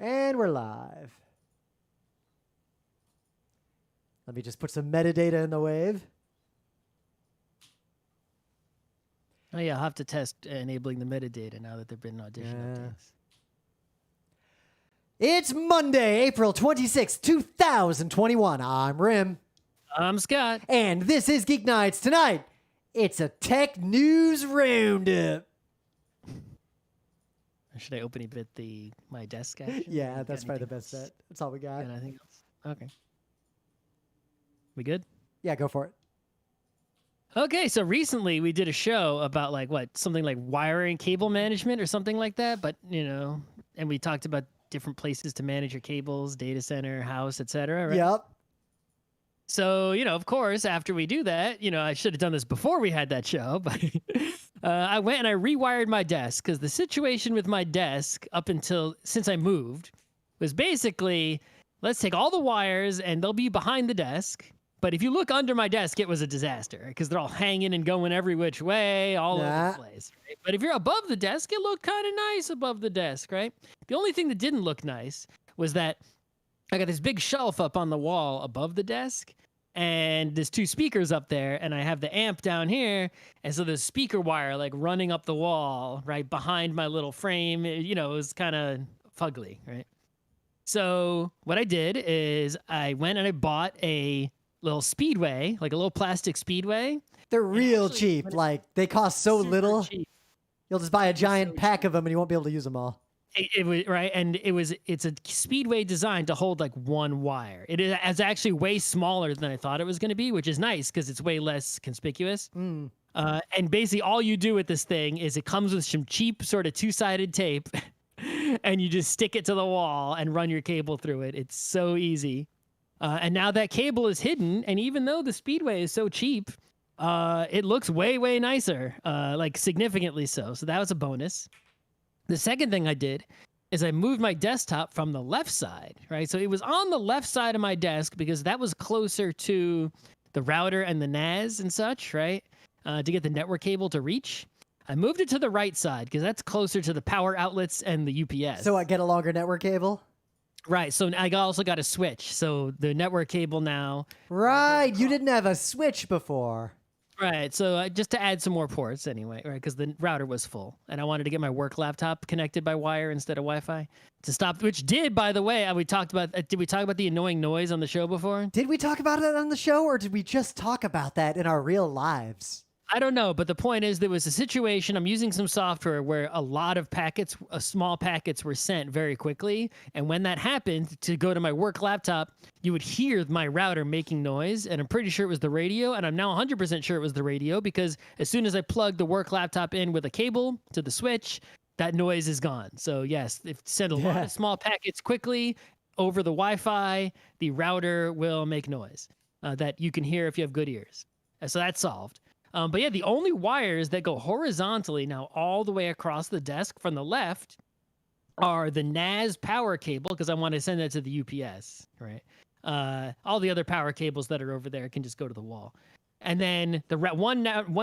And we're live. Let me just put some metadata in the wave. Oh yeah, I'll have to test enabling the metadata now that there've been audition updates. It's Monday, April 26th, 2021. I'm Rim. I'm Scott. And this is Geek Nights. Tonight, it's a tech news roundup. Should I open a bit my desk action? Yeah, that's probably the best bet. That's all we got. Anything else? Okay. We good? Yeah, go for it. Okay, so recently we did a show about something like wiring cable management or something like that, but and we talked about different places to manage your cables, data center, house, etc. Right? Yep. So, of course, after we do that, I should have done this before we had that show, but I went and I rewired my desk because the situation with my desk since I moved was basically, let's take all the wires and they'll be behind the desk. But if you look under my desk, it was a disaster because they're all hanging and going every which way, all over the place. Right? But if you're above the desk, it looked kind of nice above the desk, right? The only thing that didn't look nice was that I got this big shelf up on the wall above the desk, and there's two speakers up there, and I have the amp down here, and so there's speaker wire running up the wall right behind my little frame. It was kind of fugly, right? So what I did is I went and I bought a little speedway, like a little plastic speedway. They're real cheap. They cost so little. Cheap. You'll just buy a giant pack of them and you won't be able to use them all. It was right, and it's a speedway designed to hold one wire. It is actually way smaller than I thought it was going to be, which is nice because it's way less conspicuous. And basically all you do with this thing is it comes with some cheap sort of two-sided tape and you just stick it to the wall and run your cable through it. It's so easy. And now that cable is hidden, and even though the speedway is so cheap, it looks way, way nicer, significantly so. So that was a bonus. The second thing I did is I moved my desktop from the left side, right? So it was on the left side of my desk because that was closer to the router and the NAS and such, right? To get the network cable to reach. I moved it to the right side because that's closer to the power outlets and the UPS. So I get a longer network cable? Right. So I also got a switch. So the network cable now. Right. You didn't have a switch before. Right. So just to add some more ports anyway, right? Because the router was full and I wanted to get my work laptop connected by wire instead of Wi-Fi to stop, which did, by the way, did we talk about the annoying noise on the show before? Did we talk about it on the show or did we just talk about that in our real lives? I don't know, but the point is there was a situation. I'm using some software where a lot of packets, small packets were sent very quickly. And when that happened, to go to my work laptop, you would hear my router making noise. And I'm pretty sure it was the radio. And I'm now 100% sure it was the radio because as soon as I plugged the work laptop in with a cable to the switch, that noise is gone. So yes, if send a lot of small packets quickly over the Wi-Fi, the router will make noise that you can hear if you have good ears. So that's solved. But yeah, the only wires that go horizontally now all the way across the desk from the left are the NAS power cable because I want to send that to the UPS, right? All the other power cables that are over there can just go to the wall. And then the one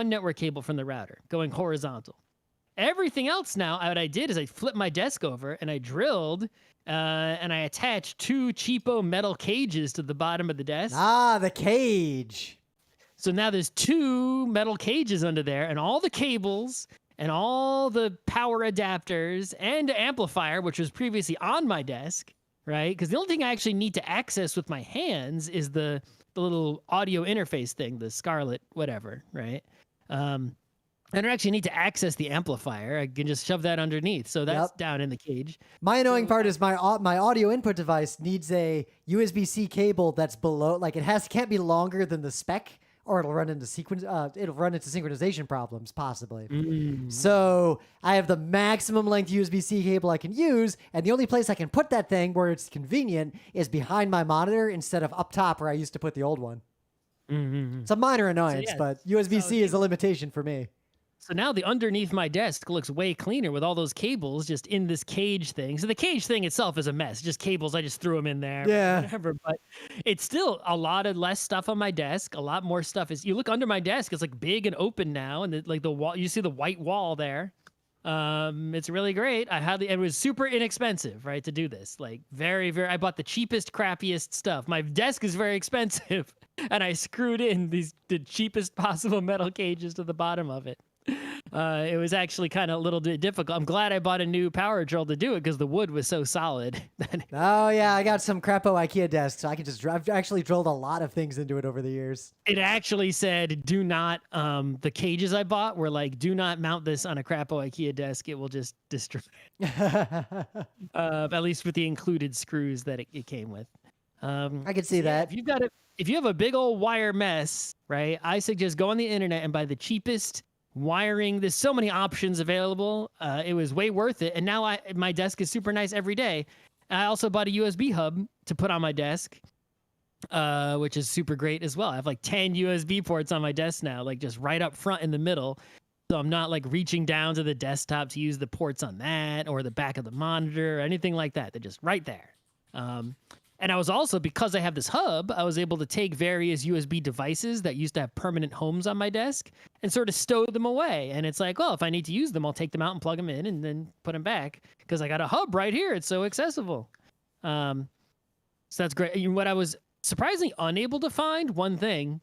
network cable from the router going horizontal. Everything else now, what I did is I flipped my desk over and I drilled and I attached two cheapo metal cages to the bottom of the desk. Ah, the cage. So now there's two metal cages under there and all the cables and all the power adapters and amplifier, which was previously on my desk, right? Because the only thing I actually need to access with my hands is the little audio interface thing, the Scarlett, whatever, right? I don't actually need to access the amplifier. I can just shove that underneath. So that's down in the cage. My annoying part is my audio input device needs a USB-C cable that's below, can't be longer than the spec. Or it'll run into synchronization problems, possibly. So I have the maximum length USB-C cable I can use, and the only place I can put that thing where it's convenient is behind my monitor instead of up top where I used to put the old one. It's a minor annoyance, but USB-C is a limitation for me. So now the underneath my desk looks way cleaner with all those cables just in this cage thing. So the cage thing itself is a mess. Just cables, I just threw them in there. Yeah. Whatever. But it's still a lot of less stuff on my desk. A lot more stuff. You look under my desk, it's big and open now. And the wall, you see the white wall there. It's really great. It was super inexpensive, right, to do this. Like I bought the cheapest, crappiest stuff. My desk is very expensive, and I screwed in the cheapest possible metal cages to the bottom of it. It was actually kind of a little bit difficult. I'm glad I bought a new power drill to do it because the wood was so solid. Oh yeah, I got some crapo IKEA desks, so I can just. I've actually drilled a lot of things into it over the years. It actually said, "Do not." The cages I bought were like, "Do not mount this on a crapo IKEA desk. It will just destroy." At least with the included screws that it came with. I could see that. If you have a big old wire mess, right? I suggest go on the internet and buy the cheapest wiring. There's so many options available. It was way worth it. And now my desk is super nice every day. I also bought a USB hub to put on my desk, which is super great as well. I have like 10 USB ports on my desk now, like just right up front in the middle. So I'm not like reaching down to the desktop to use the ports on that or the back of the monitor or anything like that. They're just right there. And I was also, because I have this hub, I was able to take various USB devices that used to have permanent homes on my desk and sort of stow them away. And it's like, well, if I need to use them, I'll take them out and plug them in and then put them back because I got a hub right here. It's so accessible. So that's great. And what I was surprisingly unable to find, one thing,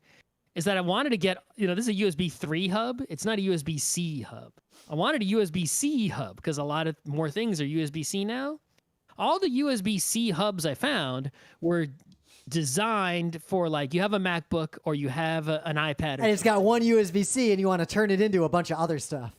is that I wanted to get, this is a USB 3 hub. It's not a USB-C hub. I wanted a USB-C hub because a lot of more things are USB-C now. All the USB-C hubs I found were designed for like you have a MacBook or you have an iPad. And it's got one USB-C and you want to turn it into a bunch of other stuff.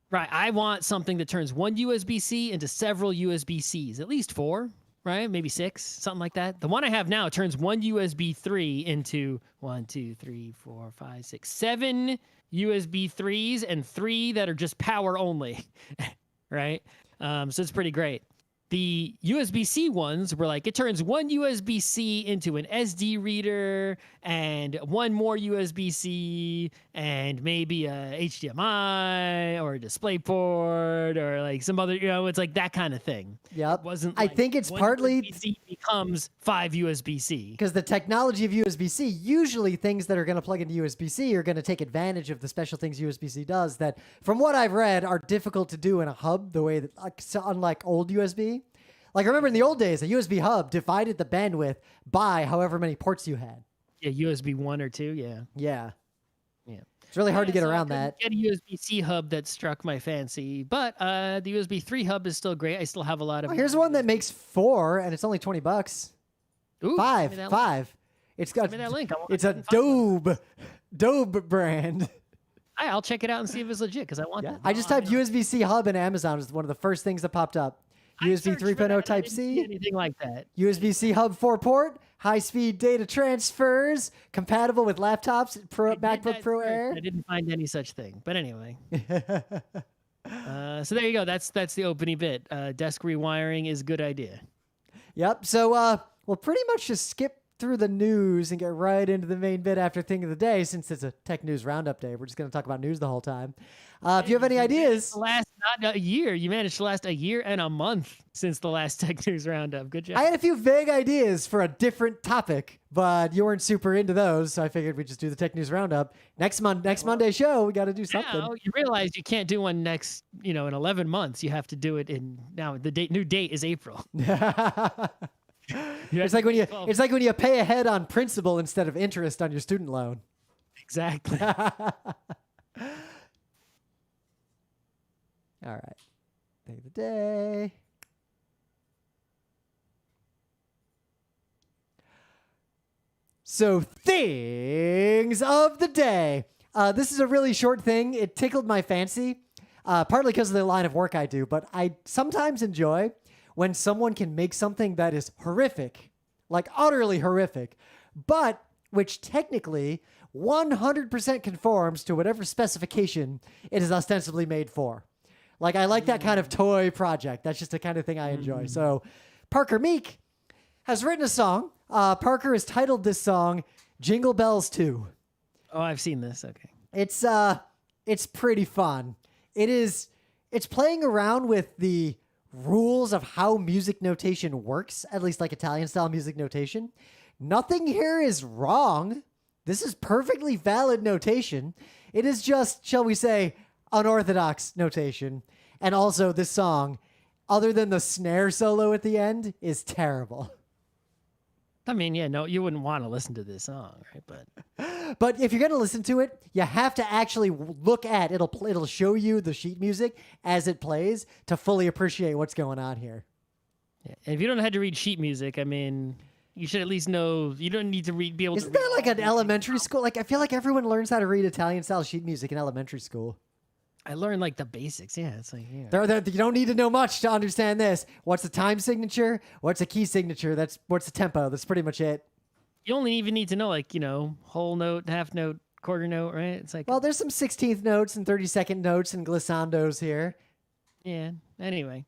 Right. I want something that turns one USB-C into several USB-Cs, at least 4, right? Maybe 6, something like that. The one I have now turns one USB 3 into 1, 2, 3, 4, 5, 6, 7 USB 3s and 3 that are just power only, right? So it's pretty great. The USB-C ones were like, it turns one USB-C into an SD reader and one more USB-C and maybe a HDMI or a display port or like some other, it's like that kind of thing. Yep. It wasn't I think it's partly USB-C becomes 5 USB-C. Because the technology of USB-C, usually things that are going to plug into USB-C are going to take advantage of the special things USB-C does that, from what I've read, are difficult to do in a hub the way that, unlike old USB. Like, remember in the old days, a USB hub divided the bandwidth by however many ports you had. Yeah, USB 1 or 2, yeah. Yeah. Yeah. It's really hard to get around that. Get a USB-C hub that struck my fancy, but the USB 3 hub is still great. I still have a lot of... Here's one that makes 4, and it's only $20. Ooh, 5. It's got... Give me that link. It's a Dobe brand. I'll check it out and see if it's legit, because I want that. I just typed USB-C hub in Amazon. It's one of the first things that popped up. USB 3.0 Type-C, anything like that. USB-C hub 4-port, high-speed data transfers, compatible with laptops, MacBook Pro Air. I didn't find any such thing, but anyway. So there you go. That's the opening bit. Desk rewiring is a good idea. Yep. So we'll pretty much just skip through the news and get right into the main bit after Thing of the Day, since it's a Tech News Roundup day. We're just going to talk about news the whole time. If you have any ideas... Not a year. You managed to last a year and a month since the last Tech News Roundup. Good job. I had a few vague ideas for a different topic, but you weren't super into those, so I figured we'd just do the Tech News Roundup. Next Monday show, we got to do something. Now you realize you can't do one next, in 11 months. You have to do it now. The new date is April. It's like when you pay ahead on principal instead of interest on your student loan. Exactly. All right. Thing of the day. So, things of the day. This is a really short thing. It tickled my fancy, partly because of the line of work I do, but I sometimes enjoy when someone can make something that is horrific, like utterly horrific, but which technically 100% conforms to whatever specification it is ostensibly made for. Like, I like that kind of toy project. That's just the kind of thing I enjoy. So Parker Meek has written a song. Parker has titled this song Jingle Bells 2. Oh, I've seen this. Okay. It's pretty fun. It's playing around with the rules of how music notation works, at least like Italian style music notation. Nothing here is wrong. This is perfectly valid notation. It is just, shall we say, unorthodox notation. And also, this song, other than the snare solo at the end, is terrible. I mean, yeah, no, you wouldn't want to listen to this song, right? But if you're gonna listen to it, you have to actually look at it'll show you the sheet music as it plays to fully appreciate what's going on here. Yeah. And if you don't have to read sheet music, I mean, you should at least know. You don't need to be able Isn't to. that like an elementary school? Like I feel like everyone learns how to read Italian style sheet music in elementary school. I learned like the basics. Yeah, it's like yeah. You don't need to know much to understand this. What's the time signature? What's a key signature? What's the tempo? That's pretty much it. You only even need to know like whole note, half note, quarter note, right? It's like well, there's some 16th notes and 32nd notes and glissandos here. Yeah. Anyway,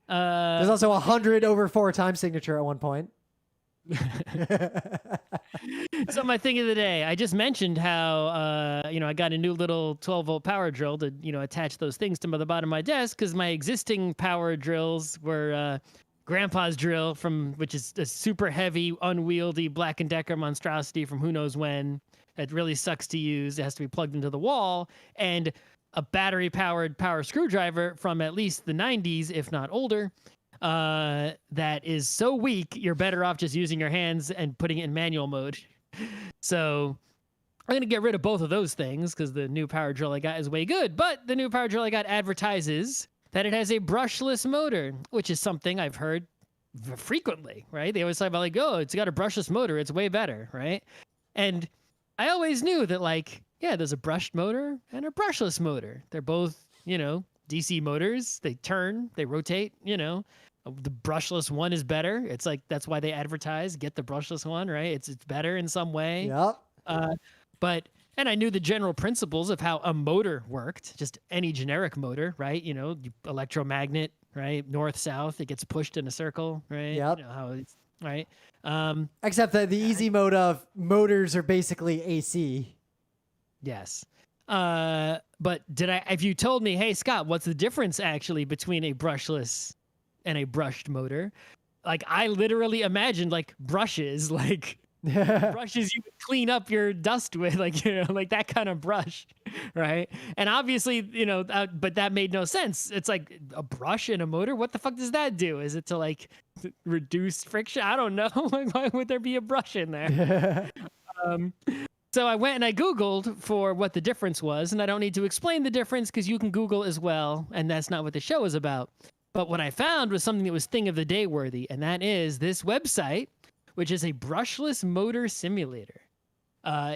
there's also 100/4 time signature at one point. So my thing of the day, I just mentioned how I got a new little 12-volt power drill to attach those things to the bottom of my desk because my existing power drills were Grandpa's drill which is a super heavy, unwieldy Black & Decker monstrosity from who knows when. It really sucks to use. It has to be plugged into the wall, and a battery-powered power screwdriver from at least the 90s, if not older. That is so weak, you're better off just using your hands and putting it in manual mode. So I'm going to get rid of both of those things because the new power drill I got is way good. But the new power drill I got advertises that it has a brushless motor, which is something I've heard frequently, right? They always talk about like, oh, it's got a brushless motor. It's way better, right? And I always knew that like, yeah, there's a brushed motor and a brushless motor. They're both, DC motors. They turn, they rotate, The brushless one is better. It's like that's why they advertise get the brushless one, right? It's better in some way. Yep. And I knew the general principles of how a motor worked, just any generic motor, right? Electromagnet, right? North south, it gets pushed in a circle, right? Yep. How it's right. Except that the easy mode of motors are basically AC. Yes. But if you told me, hey Scott, what's the difference actually between a brushless and a brushed motor? Like I literally imagined like brushes, like brushes you would clean up your dust with, like like that kind of brush, right? And obviously, but that made no sense. It's like a brush in a motor. What the fuck does that do? Is it to like reduce friction? I don't know. Like, why would there be a brush in there? So I went and I Googled for what the difference was, and I don't need to explain the difference because you can Google as well, and that's not what the show is about. But what I found was something that was thing of the day worthy, and that is this website, which is a brushless motor simulator.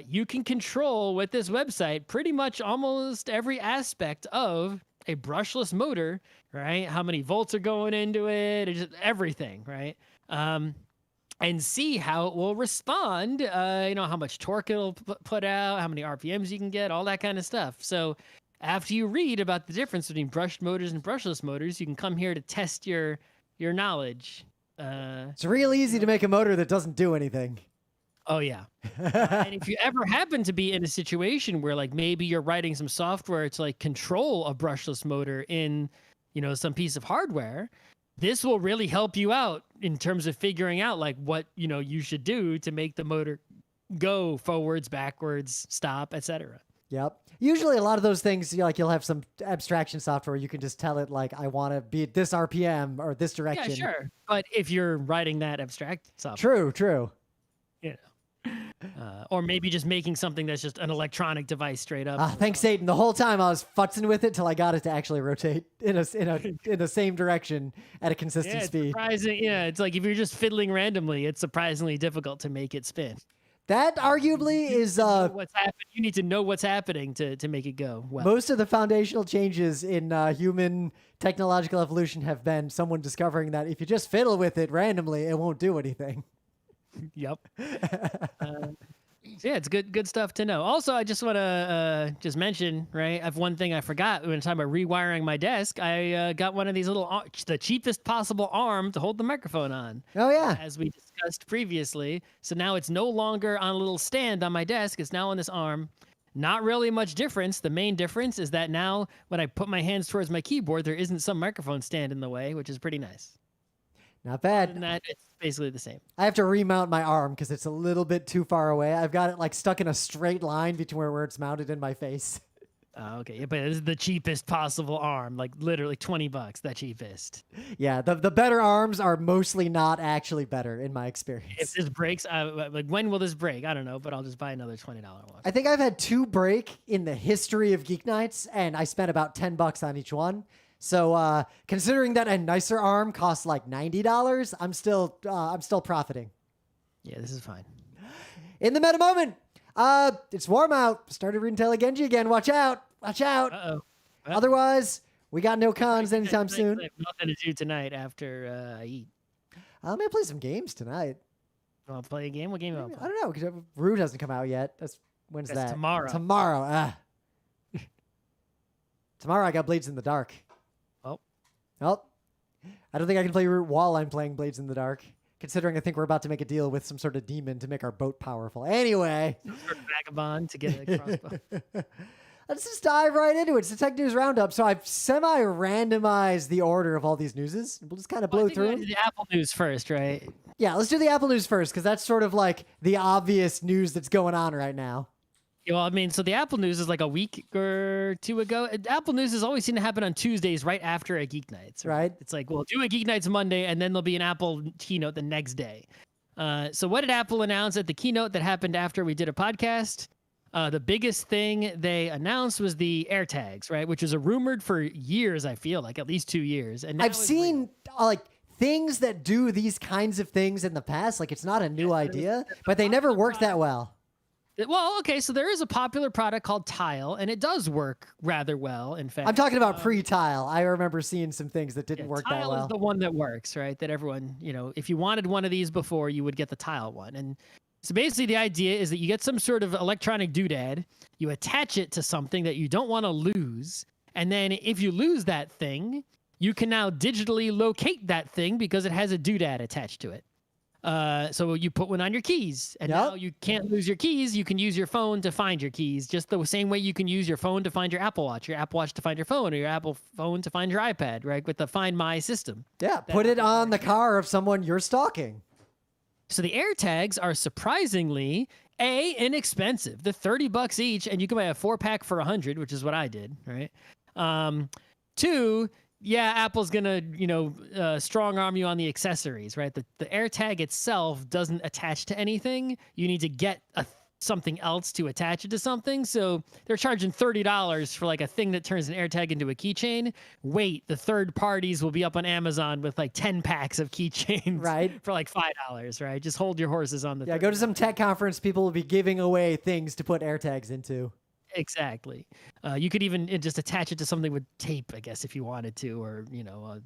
You can control with this website pretty much almost every aspect of a brushless motor, right? How many volts are going into it, just everything, right? And see how it will respond, how much torque it'll put out, how many RPMs you can get, all that kind of stuff. So after you read about the difference between brushed motors and brushless motors, you can come here to test your knowledge. It's real easy to make a motor that doesn't do anything. Oh, yeah. And if you ever happen to be in a situation where like maybe you're writing some software to like control a brushless motor in, some piece of hardware, this will really help you out in terms of figuring out like what, you should do to make the motor go forwards, backwards, stop, etc. Yep. Usually a lot of those things, you'll have some abstraction software. You can just tell it like, I want to be at this RPM or this direction. Yeah, sure. But if you're writing that abstract software. True. Or maybe just making something that's just an electronic device straight up. Thanks, Satan. The whole time I was futzing with it till I got it to actually rotate in the same direction at a consistent speed. Surprising. Yeah, it's like if you're just fiddling randomly, it's surprisingly difficult to make it spin. That arguably is what's happening. You need to know what's happening to make it go well. Most of the foundational changes in human technological evolution have been someone discovering that if you just fiddle with it randomly, it won't do anything. Yep. Yeah, it's good stuff to know. Also, I just want to just mention, right? I've one thing I forgot when time about rewiring my desk. I got one of these little, the cheapest possible arm to hold the microphone on. Oh yeah, as we discussed previously. So now it's no longer on a little stand on my desk. It's now on this arm. Not really much difference. The main difference is that now when I put my hands towards my keyboard, there isn't some microphone stand in the way, which is pretty nice. Not bad. Other than that, it's basically the same. I have to remount my arm because it's a little bit too far away. I've got it like stuck in a straight line between where it's mounted in my face. Oh, okay. Yeah, but this is the cheapest possible arm, like literally $20, the cheapest. Yeah, the better arms are mostly not actually better in my If experience. this breaks, like when will this break? I don't know, but I'll just buy another $20 one. I think I've had 2 break in the history of GeekNights, and I spent about $10 on each one. So considering that a nicer arm costs like $90, I'm still profiting. Yeah, this is fine. In the meta moment, it's warm out. Started reading Telegenji again. Watch out. Watch out. Uh-oh. Otherwise, we got no cons anytime soon. I have nothing to do tonight after I eat. I'm going to play some games tonight. Want to play a game? What game you want to I play? don't know, because Root hasn't come out yet. When's That's that? tomorrow. Tomorrow. Tomorrow I got Blades in the Dark. Well, I don't think I can play Root while I'm playing Blades in the Dark, considering I think we're about to make a deal with some sort of demon to make our boat powerful. Anyway. Sort of vagabond to get a crossbow. Let's just dive right into it. It's the Tech News Roundup. So I've semi-randomized the order of all these newses. We'll just kind of blow through them. The Apple news first, right? Yeah, let's do the Apple news first, because that's sort of like the obvious news that's going on right now. Yeah, well, I mean, so the Apple news is like a week or 2 ago. Apple news has always seemed to happen on Tuesdays right after a Geek Nights. Right. It's like, we'll do a Geek Nights Monday, and then there'll be an Apple keynote the next day. So what did Apple announce at the keynote that happened after we did a podcast? The biggest thing they announced was the AirTags, right? Which is rumored for years, I feel like, at least 2 years. And now I've it's seen like things that do these kinds of things in the past. Like it's not a new idea, but they never worked that well. Well, okay, so there is a popular product called Tile, and it does work rather well, in fact. I'm talking about pre-Tile. I remember seeing some things that didn't work that Tile well. is the one that works, right? That everyone, if you wanted one of these before, you would get the Tile one. And so basically the idea is that you get some sort of electronic doodad, you attach it to something that you don't want to lose, and then if you lose that thing, you can now digitally locate that thing because it has a doodad attached to it. So you put one on your keys, and now you can't lose your keys. You can use your phone to find your keys, just the same way you can use your phone to find your Apple Watch to find your phone, or your Apple phone to find your iPad, right? With the Find My system. Yeah, put it on the car of someone you're stalking. So the AirTags are surprisingly inexpensive. They're $30 each, and you can buy a 4-pack for $100, which is what I did, right? 2, yeah, Apple's gonna, strong arm you on the accessories, right? The AirTag itself doesn't attach to anything. You need to get something else to attach it to something. So they're charging $30 for like a thing that turns an AirTag into a keychain. Wait, the third parties will be up on Amazon with like 10 packs of keychains, right, for like $5, right? Just hold your horses on the. Yeah, go to some tech conference. People will be giving away things to put AirTags into. Exactly. You could even just attach it to something with tape, I guess, if you wanted to, or,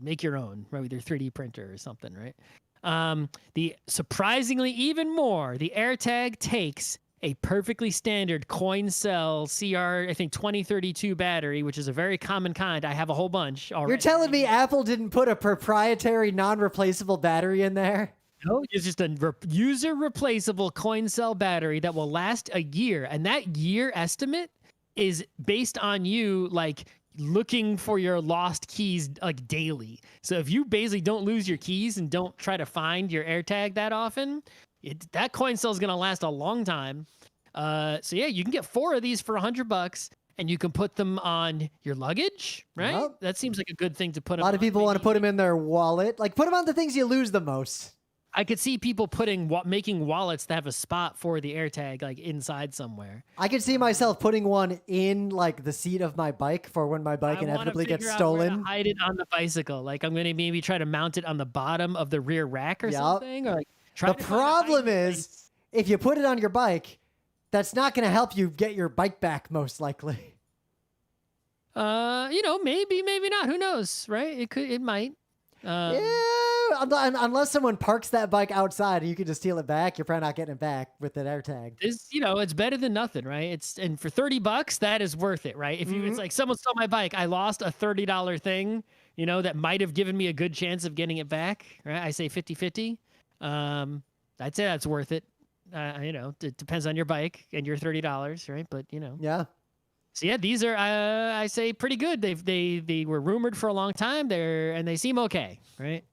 make your own, right, with your 3D printer or something, right? The surprisingly even more, the AirTag takes a perfectly standard coin cell CR, I think 2032 battery, which is a very common kind. I have a whole bunch already. You're telling me Apple didn't put a proprietary non-replaceable battery in there? No, it's just a user replaceable coin cell battery that will last a year. And that year estimate is based on you like looking for your lost keys like daily. So if you basically don't lose your keys and don't try to find your AirTag that often, that coin cell is going to last a long time. So yeah, you can get 4 of these for $100. And you can put them on your luggage, right? Yep. That seems like a good thing to put them on. A lot of people want to put them in their wallet. Like, put them on the things you lose the most. I could see people making wallets that have a spot for the AirTag, like inside somewhere. I could see myself putting one in like the seat of my bike for when my bike inevitably gets stolen. I want to hide it on the bicycle. Like I'm going to maybe try to mount it on the bottom of the rear rack or something. Or like the problem is, if you put it on your bike, that's not going to help you get your bike back, most likely. Maybe not. Who knows, right? It might. Yeah, unless someone parks that bike outside and you can just steal it back, you're probably not getting it back with an AirTag. It's better than nothing, right? And for $30, that is worth it, right? If it's like someone stole my bike, I lost a $30 thing, that might have given me a good chance of getting it back, right? I say 50-50. I'd say that's worth it. It depends on your bike and your $30, right? But Yeah. So yeah, these are I say pretty good. They were rumored for a long time and they seem okay, right?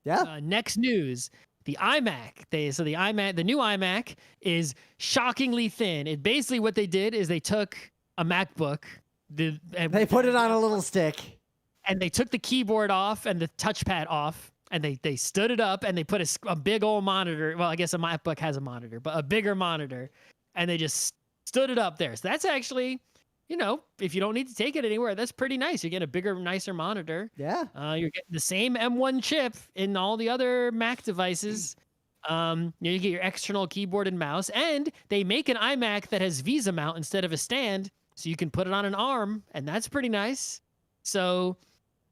Yeah. Next news, the Imac. The new Imac is shockingly thin. Basically what they did is they took a MacBook, They put it on a little stick. And they took the keyboard off and the touchpad off, and they stood it up, and they put a big old monitor. Well, I guess a MacBook has a monitor, but a bigger monitor, and they just stood it up there. So that's actually, if you don't need to take it anywhere, that's pretty nice. You get a bigger, nicer monitor. Yeah. You're getting the same M1 chip in all the other Mac devices. You get your external keyboard and mouse, and they make an iMac that has Visa mount instead of a stand, so you can put it on an arm, and that's pretty nice. So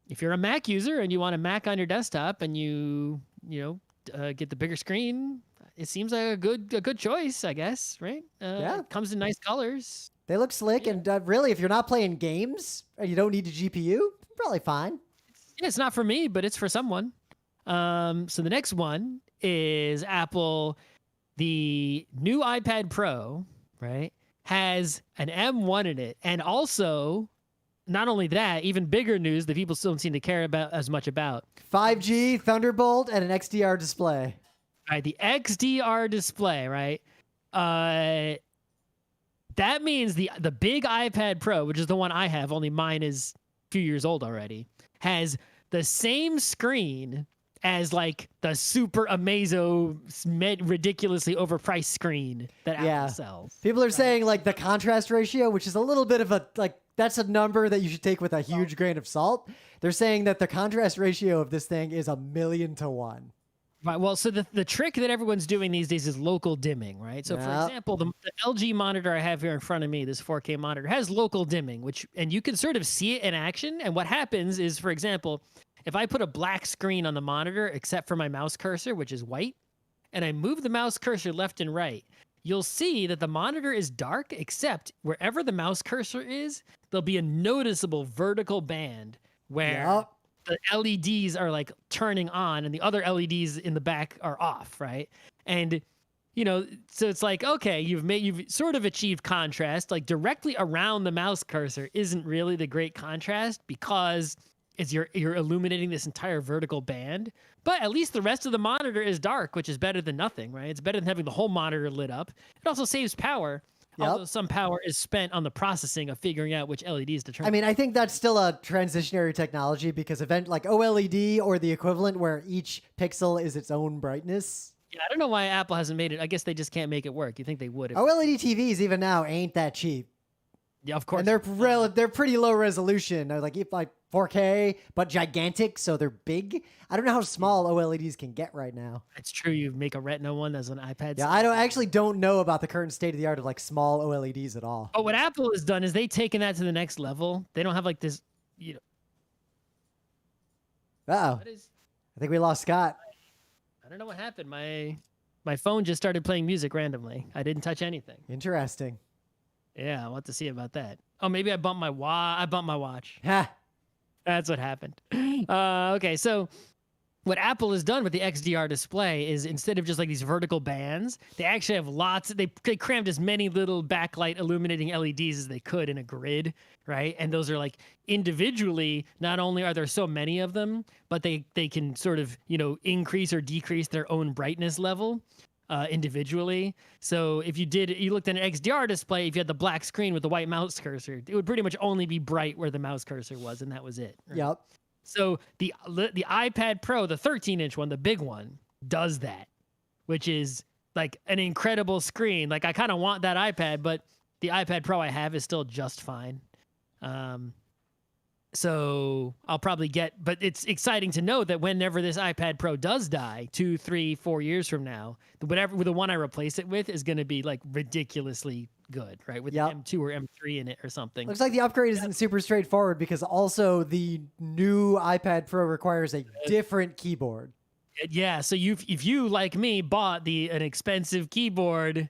if you're a Mac user and you want a Mac on your desktop and you get the bigger screen, it seems like a good choice, I guess, right? Yeah. It comes in nice colors. They look slick, and really, if you're not playing games and you don't need a GPU, probably fine. Yeah, it's not for me, but it's for someone. So the next one is Apple. The new iPad Pro, right, has an M1 in it, and also, not only that, even bigger news that people still don't seem to care about as much about. 5G, Thunderbolt, and an XDR display. Right, the XDR display, right? That means the big iPad Pro, which is the one I have, only mine is a few years old already, has the same screen as like the super amazo, ridiculously overpriced screen that Apple sells. People are saying like the contrast ratio, which is a little bit of a that's a number that you should take with a huge grain of salt. They're saying that the contrast ratio of this thing is 1,000,000 to 1. Right. Well, so the trick that everyone's doing these days is local dimming, right? So, for example, the LG monitor I have here in front of me, this 4K monitor, has local dimming, and you can sort of see it in action. And what happens is, for example, if I put a black screen on the monitor, except for my mouse cursor, which is white, and I move the mouse cursor left and right, you'll see that the monitor is dark, except wherever the mouse cursor is, there'll be a noticeable vertical band where the LEDs are like turning on and the other LEDs in the back are off, right? And so it's like, okay, you've sort of achieved contrast. Like directly around the mouse cursor isn't really the great contrast because you're illuminating this entire vertical band, but at least the rest of the monitor is dark, which is better than nothing, right? It's better than having the whole monitor lit up. It also saves power. Although some power is spent on the processing of figuring out which LEDs to turn. I mean, I think that's still a transitionary technology because like OLED or the equivalent where each pixel is its own brightness. Yeah, I don't know why Apple hasn't made it. I guess they just can't make it work. You think they would? OLED TVs even now ain't that cheap. Yeah, of course. And they're pretty low resolution. They're like 4K, but gigantic, so they're big. I don't know how small OLEDs can get right now. It's true. You make a Retina one as an iPad. Yeah, I actually don't know about the current state of the art of like small OLEDs at all. But what Apple has done is they've taken that to the next level. They don't have like this, Uh-oh. I think we lost Scott. I don't know what happened. My phone just started playing music randomly. I didn't touch anything. Interesting. Yeah, I'll have to see about that. Oh, maybe I bumped my watch. Ha. That's what happened. Okay, so what Apple has done with the XDR display is instead of just like these vertical bands, they actually have they crammed as many little backlight illuminating LEDs as they could in a grid, right? And those are like individually, not only are there so many of them, but they can sort of, increase or decrease their own brightness level individually. So if you looked at an XDR display, if you had the black screen with the white mouse cursor, it would pretty much only be bright where the mouse cursor was, and that was it. Right? Yep. So the iPad Pro, the 13-inch one, the big one, does that, which is like an incredible screen. Like I kind of want that iPad, but the iPad Pro I have is still just fine. So I'll probably but it's exciting to know that whenever this iPad Pro does die 2, 3, 4 years from now, the one I replace it with is going to be like ridiculously good, right? With an M2 or M3 in it or something. Looks like the upgrade isn't super straightforward because also the new iPad Pro requires a different keyboard. Yeah, so if you like me bought an expensive keyboard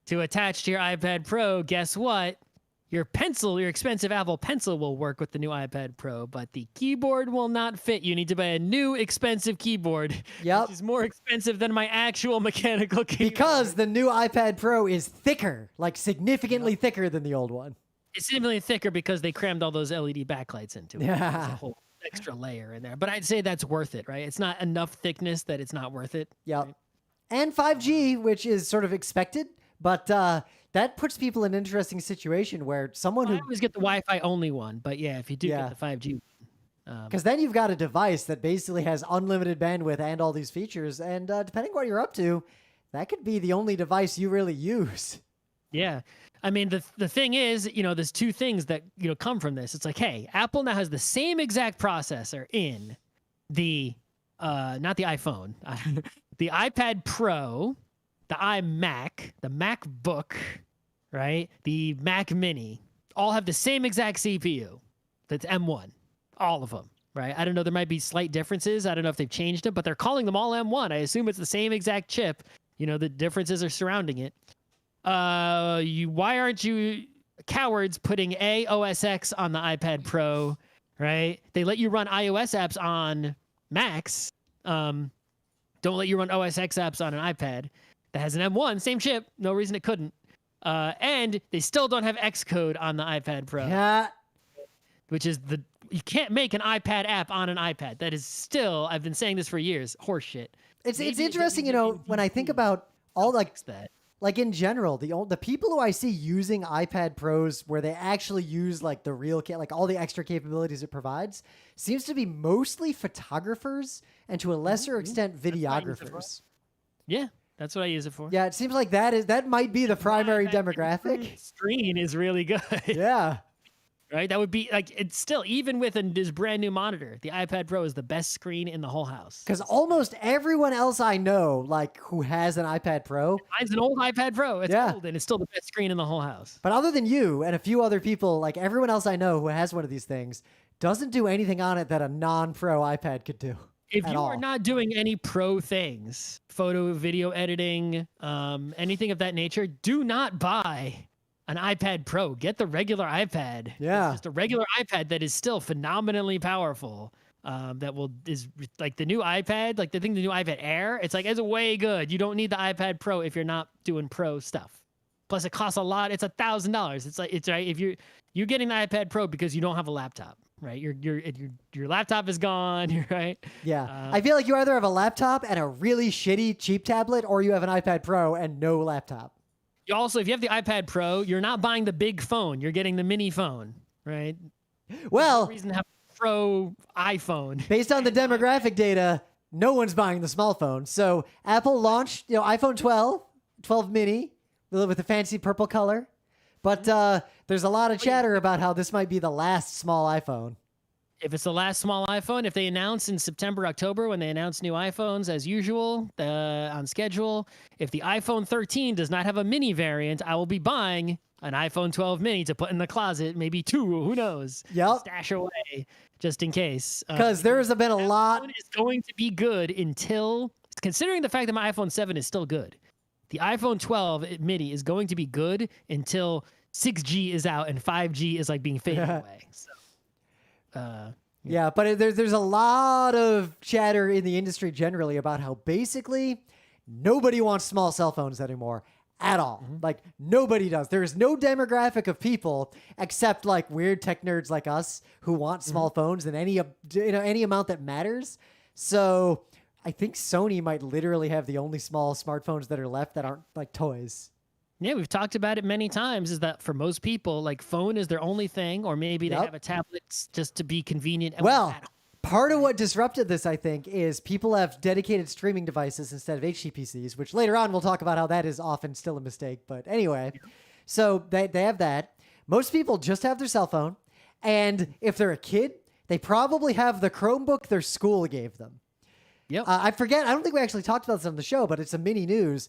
to attach to your iPad Pro, guess what? Your expensive Apple Pencil will work with the new iPad Pro, but the keyboard will not fit. You need to buy a new expensive keyboard, which is more expensive than my actual mechanical keyboard. Because the new iPad Pro is thicker, like significantly thicker than the old one. It's significantly thicker because they crammed all those LED backlights into it. Yeah. There's a whole extra layer in there. But I'd say that's worth it, right? It's not enough thickness that it's not worth it. Yep. Right? And 5G, which is sort of expected, but that puts people in an interesting situation where someone I who, always get the Wi-Fi only one, but yeah, if you do Yeah. get the 5G, because then you've got a device that basically has unlimited bandwidth and all these features, and depending what you're up to, that could be the only device you really use. yeah. I mean, the thing is, there's two things that come from this. It's like, hey, Apple now has the same exact processor in the not the iPhone, the iPad Pro, the iMac, the MacBook, right? The Mac Mini, all have the same exact CPU. That's M1, all of them, right? I don't know. There might be slight differences. I don't know if they've changed it, but they're calling them all M1. I assume it's the same exact chip. The differences are surrounding it. Why aren't you cowards putting OS X on the iPad Pro, right? They let you run iOS apps on Macs. Don't let you run OS X apps on an iPad that has an M1, same chip. No reason it couldn't. And they still don't have Xcode on the iPad Pro. Yeah. Which is you can't make an iPad app on an iPad. That is still, I've been saying this for years, horseshit. It's interesting, when I think about all that. Like in general, the people who I see using iPad Pros where they actually use like the real like all the extra capabilities it provides seems to be mostly photographers and to a lesser extent videographers. Yeah, that's what I use it for. Yeah, it seems like that might be the primary demographic. Screen is really good. Yeah. Right? That would be like, it's still, even with this brand new monitor, the iPad Pro is the best screen in the whole house. Because almost everyone else I know, like who has an iPad Pro. Mine's an old iPad Pro. It's old and it's still the best screen in the whole house. But other than you and a few other people, like everyone else I know who has one of these things, doesn't do anything on it that a non-pro iPad could do. If you are not doing any pro things, photo, video editing, anything of that nature, do not buy an iPad Pro. Get the regular iPad. Yeah. It's just a regular iPad that is still phenomenally powerful. Is like the new iPad, like the new iPad Air. It's like, it's way good. You don't need the iPad Pro if you're not doing pro stuff. Plus, it costs a lot. It's $1,000. It's like, it's right. If you're getting the iPad Pro because you don't have a laptop, right? Your laptop is gone. You're right. Yeah. I feel like you either have a laptop and a really shitty cheap tablet, or you have an iPad Pro and no laptop. Also, if you have the iPad Pro, you're not buying the big phone. You're getting the mini phone, right? Well, There's no reason to have a Pro iPhone. Based on the demographic data, no one's buying the small phone. So Apple launched, iPhone 12 mini with the fancy purple color. But there's a lot of chatter about how this might be the last small iPhone. If it's the last small iPhone, if they announce in September, October, when they announce new iPhones as usual, on schedule, if the iPhone 13 does not have a mini variant, I will be buying an iPhone 12 mini to put in the closet, maybe 2, who knows? Yep. Stash away just in case. Because there has been a lot. It's going to be good until, considering the fact that my iPhone 7 is still good, the iPhone 12 mini is going to be good until 6G is out and 5G is like being faded away. So. Yeah, but there's a lot of chatter in the industry generally about how basically nobody wants small cell phones anymore at all. Like nobody does. There is no demographic of people except like weird tech nerds like us who want small phones in any amount that matters. So I think Sony might literally have the only small smartphones that are left that aren't like toys. Yeah, we've talked about it many times, is that for most people, like phone is their only thing, or maybe they have a tablet just to be convenient. Well, part of what disrupted this, I think, is people have dedicated streaming devices instead of HTPCs, which later on we'll talk about how that is often still a mistake. But anyway, so they have that. Most people just have their cell phone. And if they're a kid, they probably have the Chromebook their school gave them. Yep. I forget. I don't think we actually talked about this on the show, but it's a mini news.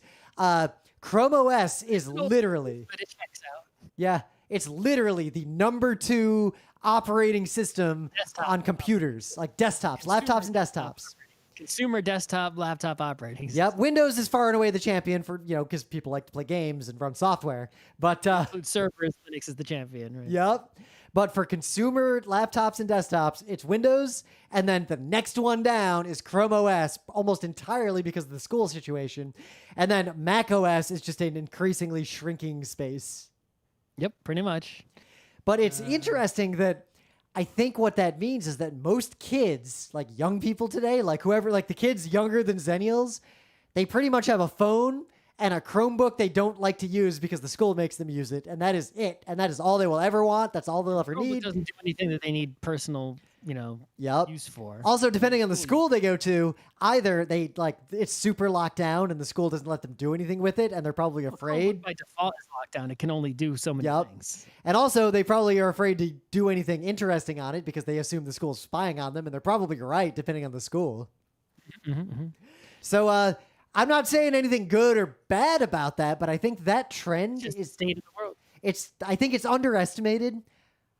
Chrome OS is literally, but it checks out. Yeah, it's literally the #2 operating system on computers, like desktops, laptops, and desktops. Consumer desktop, laptop operating system. Yep, Windows is far and away the champion for, because people like to play games and run software. But servers, Linux is the champion, right? Yep. But for consumer laptops and desktops, it's Windows, and then the next one down is Chrome OS, almost entirely because of the school situation. And then Mac OS is just an increasingly shrinking space. Yep, pretty much. But it's interesting that I think what that means is that most kids, like young people today, like whoever, like the kids younger than Zennials, they pretty much have a phone and a Chromebook they don't like to use because the school makes them use it, and that is it. And that is all they will ever want. That's all they'll ever Chromebook need. doesn't do anything that they need personal, use for. Also, depending on the school they go to, either they it's super locked down and the school doesn't let them do anything with it, and they're probably afraid. By default, it's locked down. It can only do so many things. And also, they probably are afraid to do anything interesting on it because they assume the school's spying on them, and they're probably right, depending on the school. So, I'm not saying anything good or bad about that, but I think that trend is the state of the world. I think it's underestimated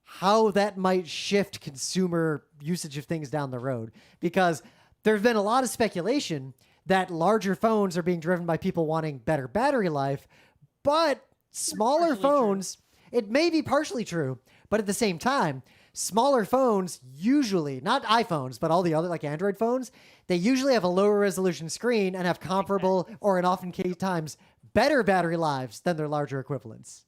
how that might shift consumer usage of things down the road, because there's been a lot of speculation that larger phones are being driven by people wanting better battery life, but smaller phones, it may be partially true, but at the same time, smaller phones usually, not iPhones, but all the other like Android phones, they usually have a lower resolution screen and have comparable or in often times better battery lives than their larger equivalents.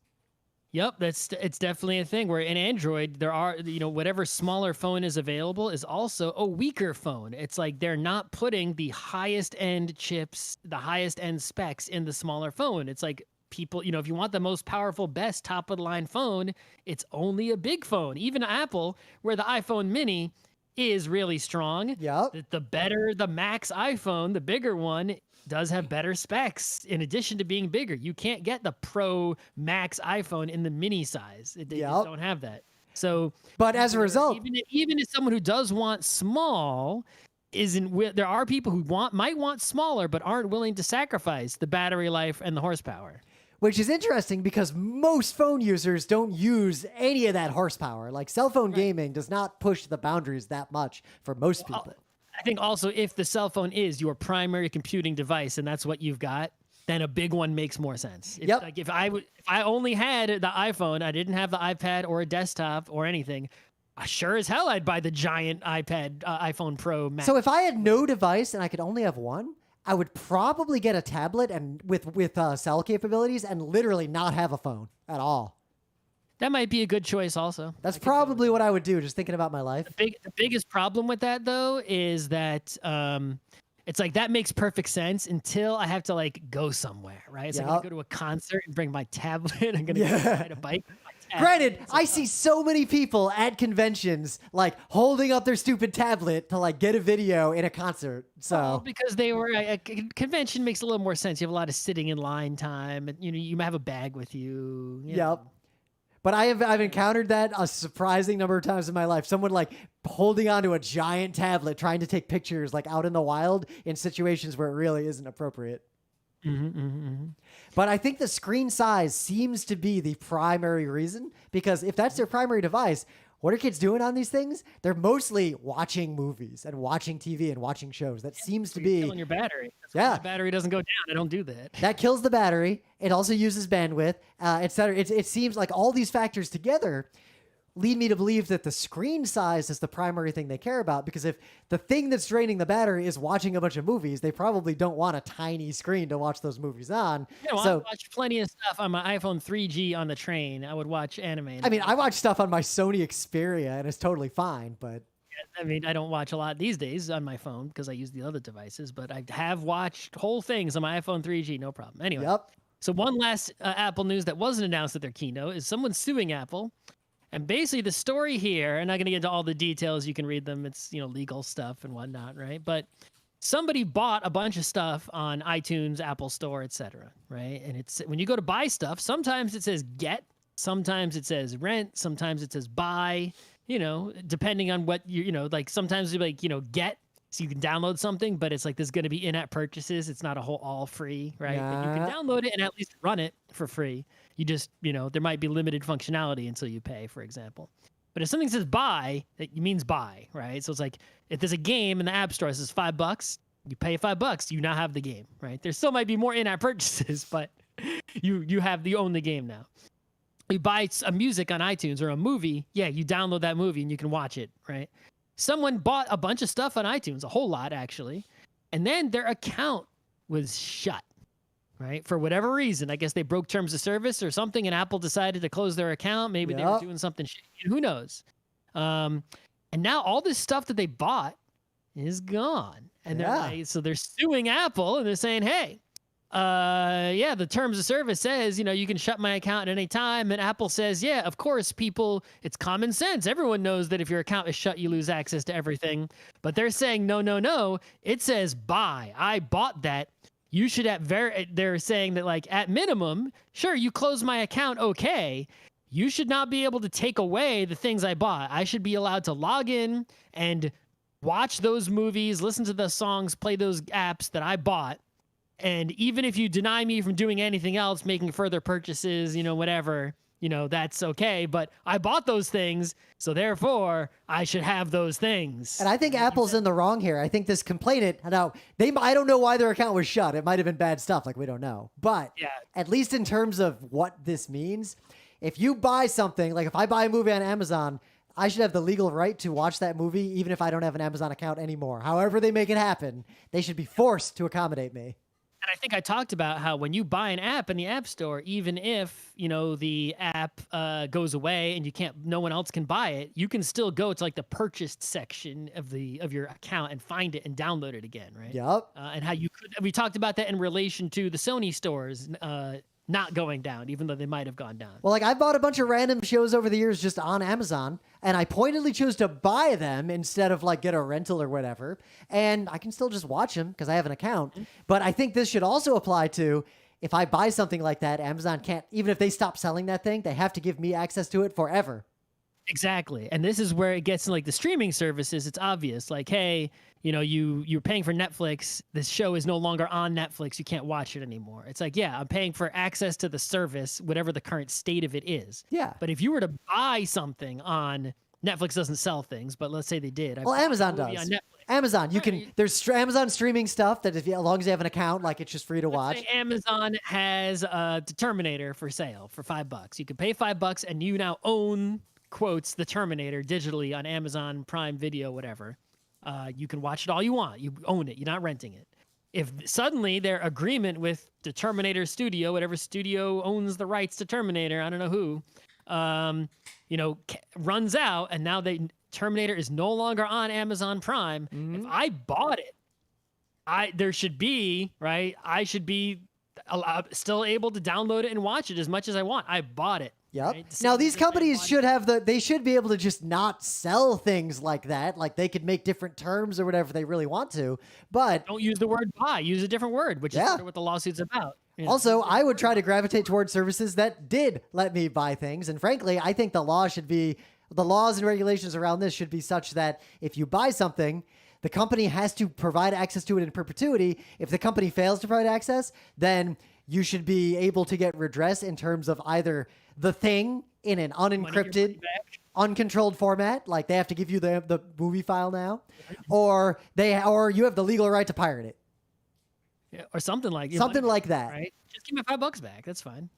Yep, it's definitely a thing where in Android there are, whatever smaller phone is available is also a weaker phone. It's like they're not putting the highest end chips, the highest end specs in the smaller phone. It's like people, if you want the most powerful, best top of the line phone, it's only a big phone. Even Apple, where the iPhone mini is really strong. Yep. The better the Max iPhone, the bigger one, does have better specs in addition to being bigger. You can't get the Pro Max iPhone in the mini size. They just don't have that. So, but as a result, even as someone who does want small, there are people who might want smaller but aren't willing to sacrifice the battery life and the horsepower. Which is interesting because most phone users don't use any of that horsepower. Like cell phone gaming does not push the boundaries that much for most people. I think also if the cell phone is your primary computing device and that's what you've got, then a big one makes more sense. Like if I only had the iPhone, I didn't have the iPad or a desktop or anything, sure as hell I'd buy the giant iPhone Pro Max. So if I had no device and I could only have one, I would probably get a tablet and with cell capabilities and literally not have a phone at all. That might be a good choice also. That's probably what I would do, just thinking about my life. The biggest problem with that, though, is that it's like that makes perfect sense until I have to like go somewhere, right? It's like I'm going to go to a concert and bring my tablet. I'm going to ride a bike. Granted, I see so many people at conventions like holding up their stupid tablet to like get a video in a concert. So because they were a convention makes a little more sense. You have a lot of sitting in line time, and you might have a bag with you. Yep. But I've encountered that a surprising number of times in my life. Someone like holding onto a giant tablet trying to take pictures like out in the wild in situations where it really isn't appropriate. But I think the screen size seems to be the primary reason, because if that's their primary device, what are kids doing on these things? They're mostly watching movies and watching TV and watching shows. That seems to be killing your battery. The battery doesn't go down. I don't do that. That kills the battery. It also uses bandwidth, etc. It seems like all these factors together lead me to believe that the screen size is the primary thing they care about, because if the thing that's draining the battery is watching a bunch of movies, they probably don't want a tiny screen to watch those movies on. I watch plenty of stuff on my iPhone 3G on the train. I would watch anime. I mean, I watch stuff on my Sony Xperia and it's totally fine, but I mean, I don't watch a lot these days on my phone because I use the other devices, but I have watched whole things on my iPhone 3G, no problem. Anyway, so one last Apple news that wasn't announced at their keynote is someone suing Apple. And basically the story here, I'm not going to get into all the details. You can read them. It's, legal stuff and whatnot, right? But somebody bought a bunch of stuff on iTunes, Apple Store, etc., right? And it's when you go to buy stuff, sometimes it says get, sometimes it says rent, sometimes it says buy, depending on what like sometimes you're like, get, so you can download something, but it's like there's going to be in-app purchases. It's not a whole all free, right? But you can download it and at least run it for free. You just, there might be limited functionality until you pay, for example. But if something says buy, it means buy, right? So it's like if there's a game in the App Store that says $5, you pay $5, you now have the game, right? There still might be more in-app purchases, but you own the game now. You buy a music on iTunes or a movie, you download that movie and you can watch it, right? Someone bought a bunch of stuff on iTunes, a whole lot actually, and then their account was shut, right? For whatever reason. I guess they broke terms of service or something, and Apple decided to close their account. Maybe they were doing something shady. Who knows? And now all this stuff that they bought is gone. And they're so they're suing Apple, and they're saying, hey, yeah, the terms of service says, you can shut my account at any time. And Apple says, yeah, of course, people, it's common sense. Everyone knows that if your account is shut, you lose access to everything. But they're saying, no, no, no. It says buy. I bought that. You should have they're saying that, like, at minimum, sure, you close my account, okay. You should not be able to take away the things I bought. I should be allowed to log in and watch those movies, listen to the songs, play those apps that I bought. And even if you deny me from doing anything else, making further purchases, whatever, that's okay. But I bought those things, so therefore I should have those things. And I think Apple's in the wrong here. I think this complainant, now, I don't know why their account was shut. It might have been bad stuff, like we don't know. But yeah, at least in terms of what this means, if you buy something, like if I buy a movie on Amazon, I should have the legal right to watch that movie even if I don't have an Amazon account anymore. However they make it happen, they should be forced to accommodate me. And I think I talked about how when you buy an app in the App Store, even if, the app goes away and no one else can buy it, you can still go to like the purchased section of your account and find it and download it again, right? Yep. And how we talked about that in relation to the Sony stores not going down, even though they might have gone down. Well, like I bought a bunch of random shows over the years just on Amazon, and I pointedly chose to buy them instead of like get a rental or whatever. And I can still just watch them because I have an account. But I think this should also apply to if I buy something like that, Amazon can't, even if they stop selling that thing, they have to give me access to it forever. Exactly. And this is where it gets in like the streaming services. It's obvious. Like, hey, you're paying for Netflix. This show is no longer on Netflix. You can't watch it anymore. It's like, yeah, I'm paying for access to the service, whatever the current state of it is. Yeah. But if you were to buy something on Netflix, doesn't sell things, but let's say they did. Well, Amazon does. Amazon, there's Amazon streaming stuff that as long as you have an account, like it's just free to watch. Amazon has a Terminator for sale for $5. You can pay $5 and you now own, quotes, the Terminator digitally on Amazon Prime Video, whatever. You can watch it all you want. You own it. You're not renting it. If suddenly their agreement with the Terminator studio, whatever studio owns the rights to Terminator, I don't know who, runs out, and now Terminator is no longer on Amazon Prime. Mm-hmm. If I bought it, there should be, right? I should be still able to download it and watch it as much as I want. I bought it. Yep. Right? Now these companies should have they should be able to just not sell things like that. Like they could make different terms or whatever they really want to, but don't use the word buy, use a different word, which is sort of what the lawsuit's about. Yeah. Also, I would try to gravitate towards services that did let me buy things. And frankly, I think the laws and regulations around this should be such that if you buy something, the company has to provide access to it in perpetuity. If the company fails to provide access, then you should be able to get redress in terms of either the thing in an unencrypted, uncontrolled format, like they have to give you the movie file now, or you have the legal right to pirate it. Yeah, or something like that. Right? Just give me $5 back. That's fine.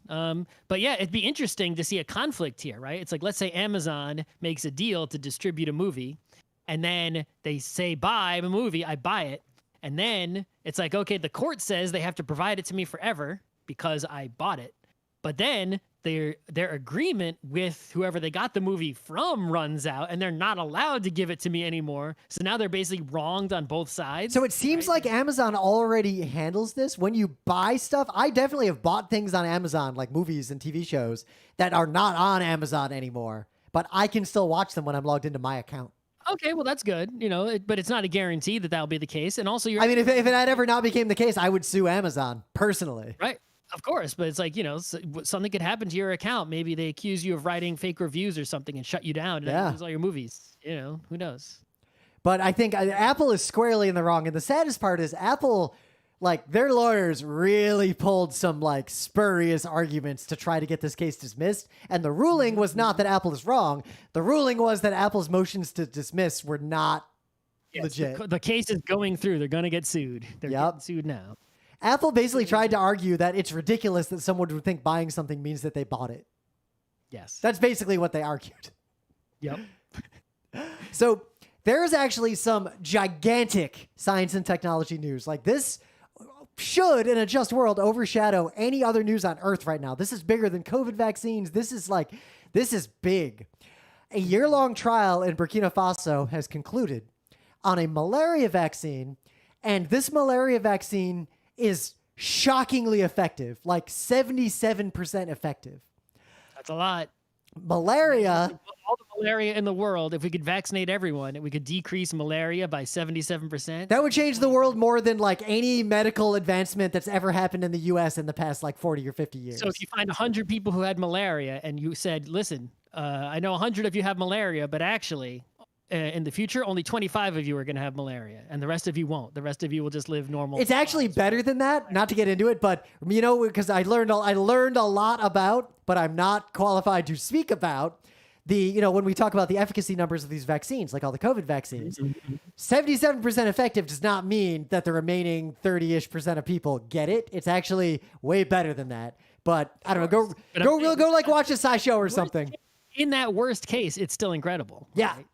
But yeah, it'd be interesting to see a conflict here, right? It's like, let's say Amazon makes a deal to distribute a movie, and then they say, buy a movie, I buy it. And then it's like, okay, the court says they have to provide it to me forever because I bought it. But then their agreement with whoever they got the movie from runs out, and they're not allowed to give it to me anymore. So now they're basically wronged on both sides. So it seems like Amazon already handles this. When you buy stuff, I definitely have bought things on Amazon, like movies and TV shows that are not on Amazon anymore, but I can still watch them when I'm logged into my account. Okay, well, that's good, but it's not a guarantee that that'll be the case. And also, if it had ever not became the case, I would sue Amazon personally. Right. Of course, but it's like, something could happen to your account. Maybe they accuse you of writing fake reviews or something and shut you down and lose all your movies. Who knows? But I think Apple is squarely in the wrong. And the saddest part is Apple, like their lawyers really pulled some like spurious arguments to try to get this case dismissed. And the ruling was not that Apple is wrong. The ruling was that Apple's motions to dismiss were not legit. The case is going through. They're going to get sued. They're getting sued now. Apple basically tried to argue that it's ridiculous that someone would think buying something means that they bought it. Yes. That's basically what they argued. Yep. So there's actually some gigantic science and technology news. Like this should, in a just world, overshadow any other news on Earth right now. This is bigger than COVID vaccines. This is big. A year-long trial in Burkina Faso has concluded on a malaria vaccine, and this malaria vaccine is shockingly effective, like 77% effective. That's a lot. Malaria, All the malaria in the world, if we could vaccinate everyone, we could decrease malaria by 77%. that would change the world more than like any medical advancement that's ever happened in the US in the past like 40 or 50 years. So if you find 100 people who had malaria and you said, listen, I know 100 of you have malaria, but actually in the future, only 25 of you are going to have malaria and the rest of you won't. The rest of you will just live normal. It's actually better than that, not to get into it, but you know, because I learned a lot about, but I'm not qualified to speak about when we talk about the efficacy numbers of these vaccines, like all the COVID vaccines, 77% effective does not mean that the remaining 30-ish% of people get it. It's actually way better than that. But I don't know, go like watch a SciShow or something. In that worst case, it's still incredible. Yeah. Right?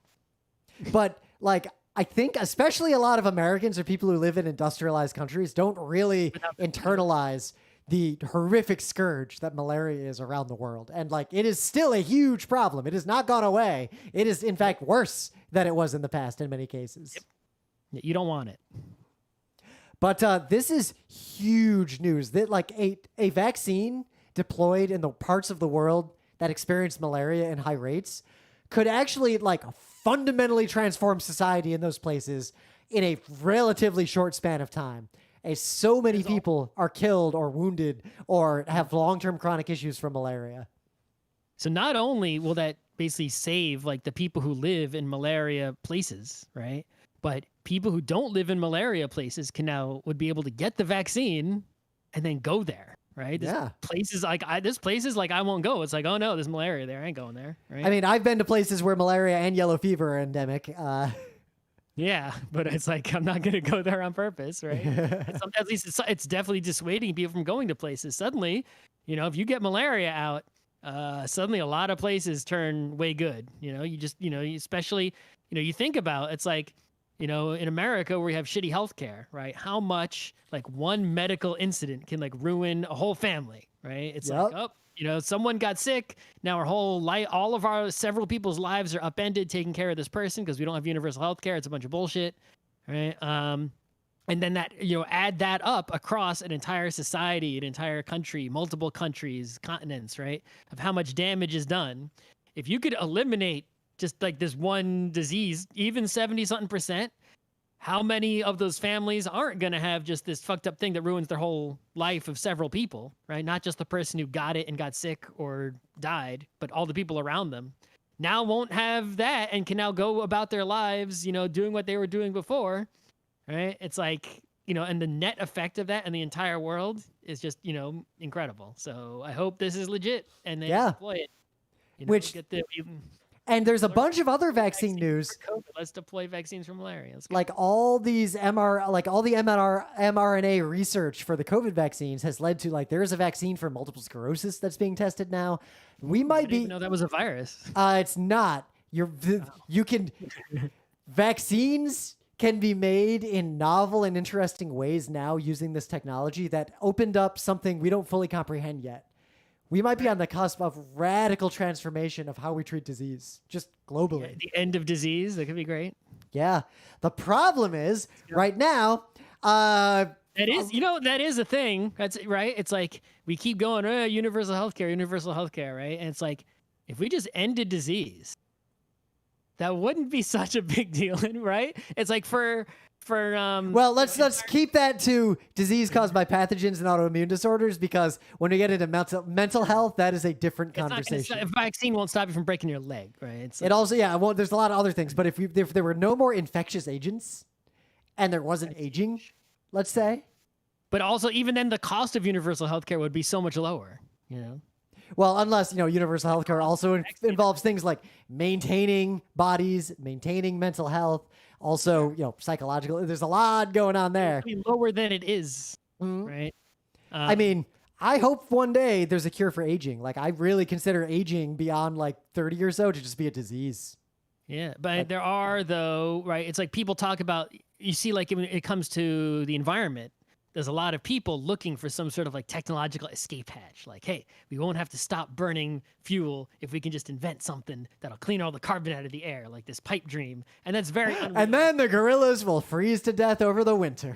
But like, I think especially a lot of Americans or people who live in industrialized countries don't really internalize the horrific scourge that malaria is around the world. And like, it is still a huge problem. It has not gone away. It is in fact worse than it was in the past in many cases. Yep. You don't want it. But this is huge news that like a vaccine deployed in the parts of the world that experience malaria in high rates could actually like fundamentally transform society in those places in a relatively short span of time. As so many people are killed or wounded or have long-term chronic issues from malaria. So not only will that basically save like the people who live in malaria places, right? But people who don't live in malaria places would be able to get the vaccine and then go there, right? Yeah. Places like I won't go. It's like, oh no, there's malaria there. I ain't going there, right? I mean, I've been to places where malaria and yellow fever are endemic. Yeah, but it's like, I'm not going to go there on purpose, right? At least it's definitely dissuading people from going to places. Suddenly, if you get malaria out, suddenly a lot of places turn way good. Especially, you think about, it's like, in America where we have shitty healthcare, right? How much like one medical incident can like ruin a whole family, right? It's like, someone got sick. Now our whole life, all of our several people's lives are upended taking care of this person because we don't have universal health care. It's a bunch of bullshit, right? And then that, add that up across an entire society, an entire country, multiple countries, continents, right? Of how much damage is done. If you could eliminate just like this one disease, even 70-something%, how many of those families aren't going to have just this fucked up thing that ruins their whole life of several people, right? Not just the person who got it and got sick or died, but all the people around them now won't have that and can now go about their lives, doing what they were doing before, right? It's like, and the net effect of that in the entire world is just, incredible. So I hope this is legit and they deploy it. And there's a bunch of other vaccine news. Let's deploy vaccines for malaria. Like all the mRNA research for the COVID vaccines has led to like there is a vaccine for multiple sclerosis that's being tested now. We might be. I didn't know that was a virus. It's not. Vaccines can be made in novel and interesting ways now using this technology that opened up something we don't fully comprehend yet. We might be on the cusp of radical transformation of how we treat disease, just globally. Yeah, the end of disease, that could be great. Yeah. The problem is, right now, that is a thing. That's right. It's like we keep going, universal healthcare, right? And it's like, if we just ended disease, that wouldn't be such a big deal, right? It's like well, let's keep that to disease caused by pathogens and autoimmune disorders, because when we get into mental health, that is a different conversation. A vaccine won't stop you from breaking your leg, right? There's a lot of other things, but if there were no more infectious agents and there wasn't aging, let's say. But also, even then, the cost of universal healthcare would be so much lower, Well, unless, universal healthcare also involves things like maintaining bodies, maintaining mental health, also, psychological. There's a lot going on there. It'd be lower than it is, right? I mean, I hope one day there's a cure for aging. Like, I really consider aging beyond like 30 or so to just be a disease. Yeah, but there are, though, right? It's like people talk about, you see, like when it comes to the environment, there's a lot of people looking for some sort of like technological escape hatch. Like, hey, we won't have to stop burning fuel if we can just invent something that'll clean all the carbon out of the air, like this pipe dream. And that's very And then the gorillas will freeze to death over the winter.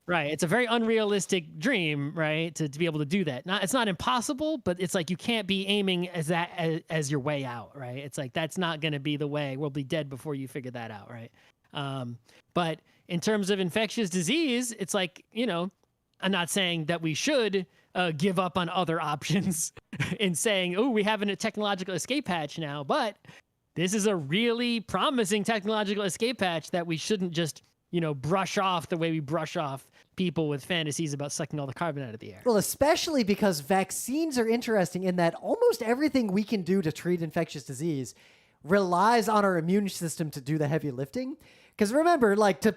Right. It's a very unrealistic dream, right? To be able to do that. It's not impossible, but it's like you can't be aiming as that as your way out, right? It's like that's not going to be the way. We'll be dead before you figure that out, right? But in terms of infectious disease, it's like, I'm not saying that we should give up on other options in saying, oh, we have a technological escape hatch now, but this is a really promising technological escape hatch that we shouldn't just brush off the way we brush off people with fantasies about sucking all the carbon out of the air. Well, especially because vaccines are interesting in that almost everything we can do to treat infectious disease relies on our immune system to do the heavy lifting. Because remember, like, to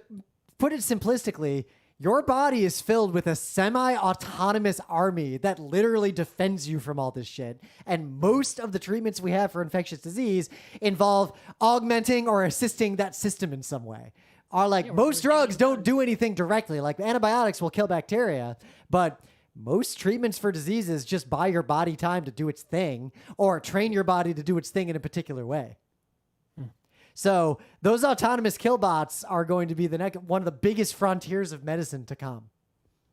put it simplistically, your body is filled with a semi-autonomous army that literally defends you from all this shit. And most of the treatments we have for infectious disease involve augmenting or assisting that system in some way. Most drugs don't do anything directly. Like antibiotics will kill bacteria, but most treatments for diseases just buy your body time to do its thing or train your body to do its thing in a particular way. So those autonomous killbots are going to be one of the biggest frontiers of medicine to come.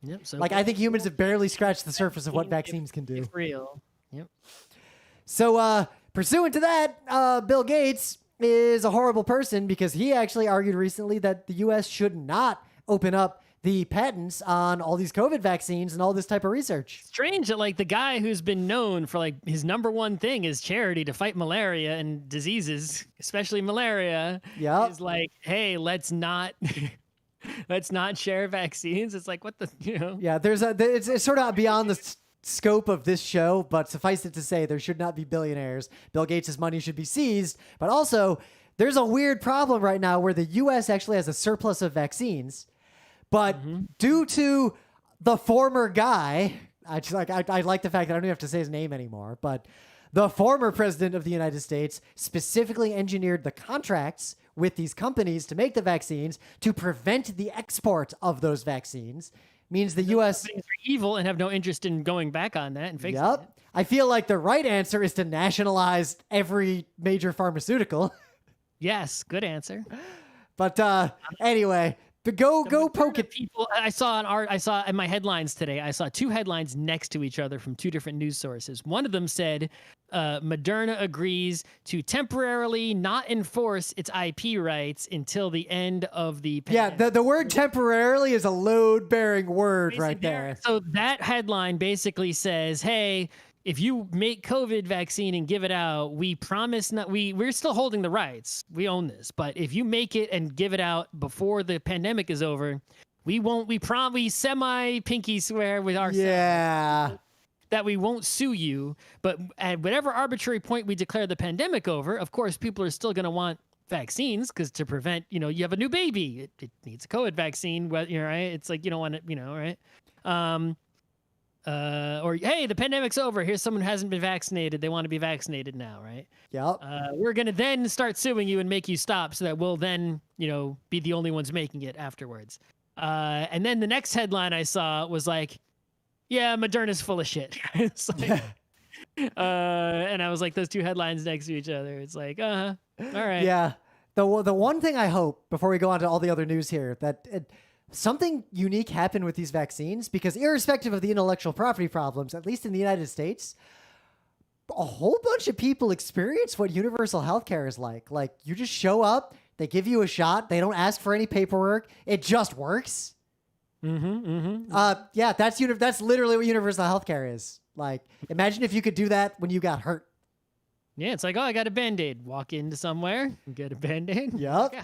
Yep. So I think humans have barely scratched the surface of what vaccines can do. It's real. Yep. So pursuant to that, Bill Gates is a horrible person because he actually argued recently that the U.S. should not open up the patents on all these COVID vaccines and all this type of research. Strange that the guy who's been known for his number one thing is charity to fight malaria and diseases, especially malaria, is like, hey, let's not share vaccines. It's like, what the, Yeah, it's sort of beyond the scope of this show, but suffice it to say there should not be billionaires. Bill Gates' money should be seized, but also there's a weird problem right now where the U.S. actually has a surplus of vaccines. But due to the former guy, I like the fact that I don't even have to say his name anymore, but the former president of the United States specifically engineered the contracts with these companies to make the vaccines to prevent the export of those vaccines. Means the U.S. companies are evil and have no interest in going back on that and fixing it. I feel like the right answer is to nationalize every major pharmaceutical. Yes, good answer. But anyway... Go poke it. People, I saw in my headlines today, I saw two headlines next to each other from two different news sources. One of them said, Moderna agrees to temporarily not enforce its IP rights until the end of the pandemic. Yeah, the word temporarily is a load-bearing word right there. So that headline basically says, hey, if you make COVID vaccine and give it out, we promise not. We're still holding the rights. We own this, but if you make it and give it out before the pandemic is over, we won't. We semi-pinky swear with ourselves that we won't sue you. But at whatever arbitrary point we declare the pandemic over, of course, people are still going to want vaccines because to prevent, you have a new baby, it needs a COVID vaccine. Well, right? It's like you don't want it, right? Or hey, the pandemic's over. Here's someone who hasn't been vaccinated. They want to be vaccinated now, right? Yep. We're gonna then start suing you and make you stop, so that we'll then, be the only ones making it afterwards. And then the next headline I saw was like, "Yeah, Moderna's full of shit." It's like, and I was like, those two headlines next to each other. It's like, all right. Yeah. The one thing I hope before we go on to all the other news here that. Something unique happened with these vaccines because irrespective of the intellectual property problems, at least in the United States, a whole bunch of people experience what universal healthcare is like. Like you just show up, they give you a shot, they don't ask for any paperwork, it just works. Yeah, that's literally what universal healthcare is. Like imagine if you could do that when you got hurt. Yeah, it's like, oh, I got a Band-Aid. Walk into somewhere, get a Band-Aid. Yep.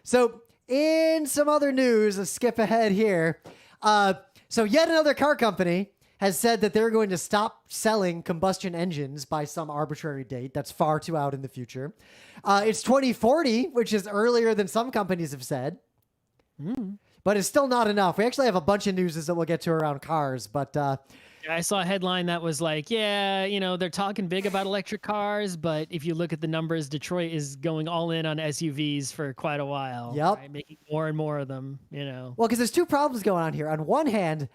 So in some other news, let's skip ahead here. So yet another car company has said that they're going to stop selling combustion engines by some arbitrary date. That's far too out in the future. It's 2040, which is earlier than some companies have said. But it's still not enough. We actually have a bunch of news that we'll get to around cars, but... I saw a headline that was like, yeah, they're talking big about electric cars, but if you look at the numbers, Detroit is going all in on SUVs for quite a while. Yep. Right? Making more and more of them, Well, because there's two problems going on here. On one hand,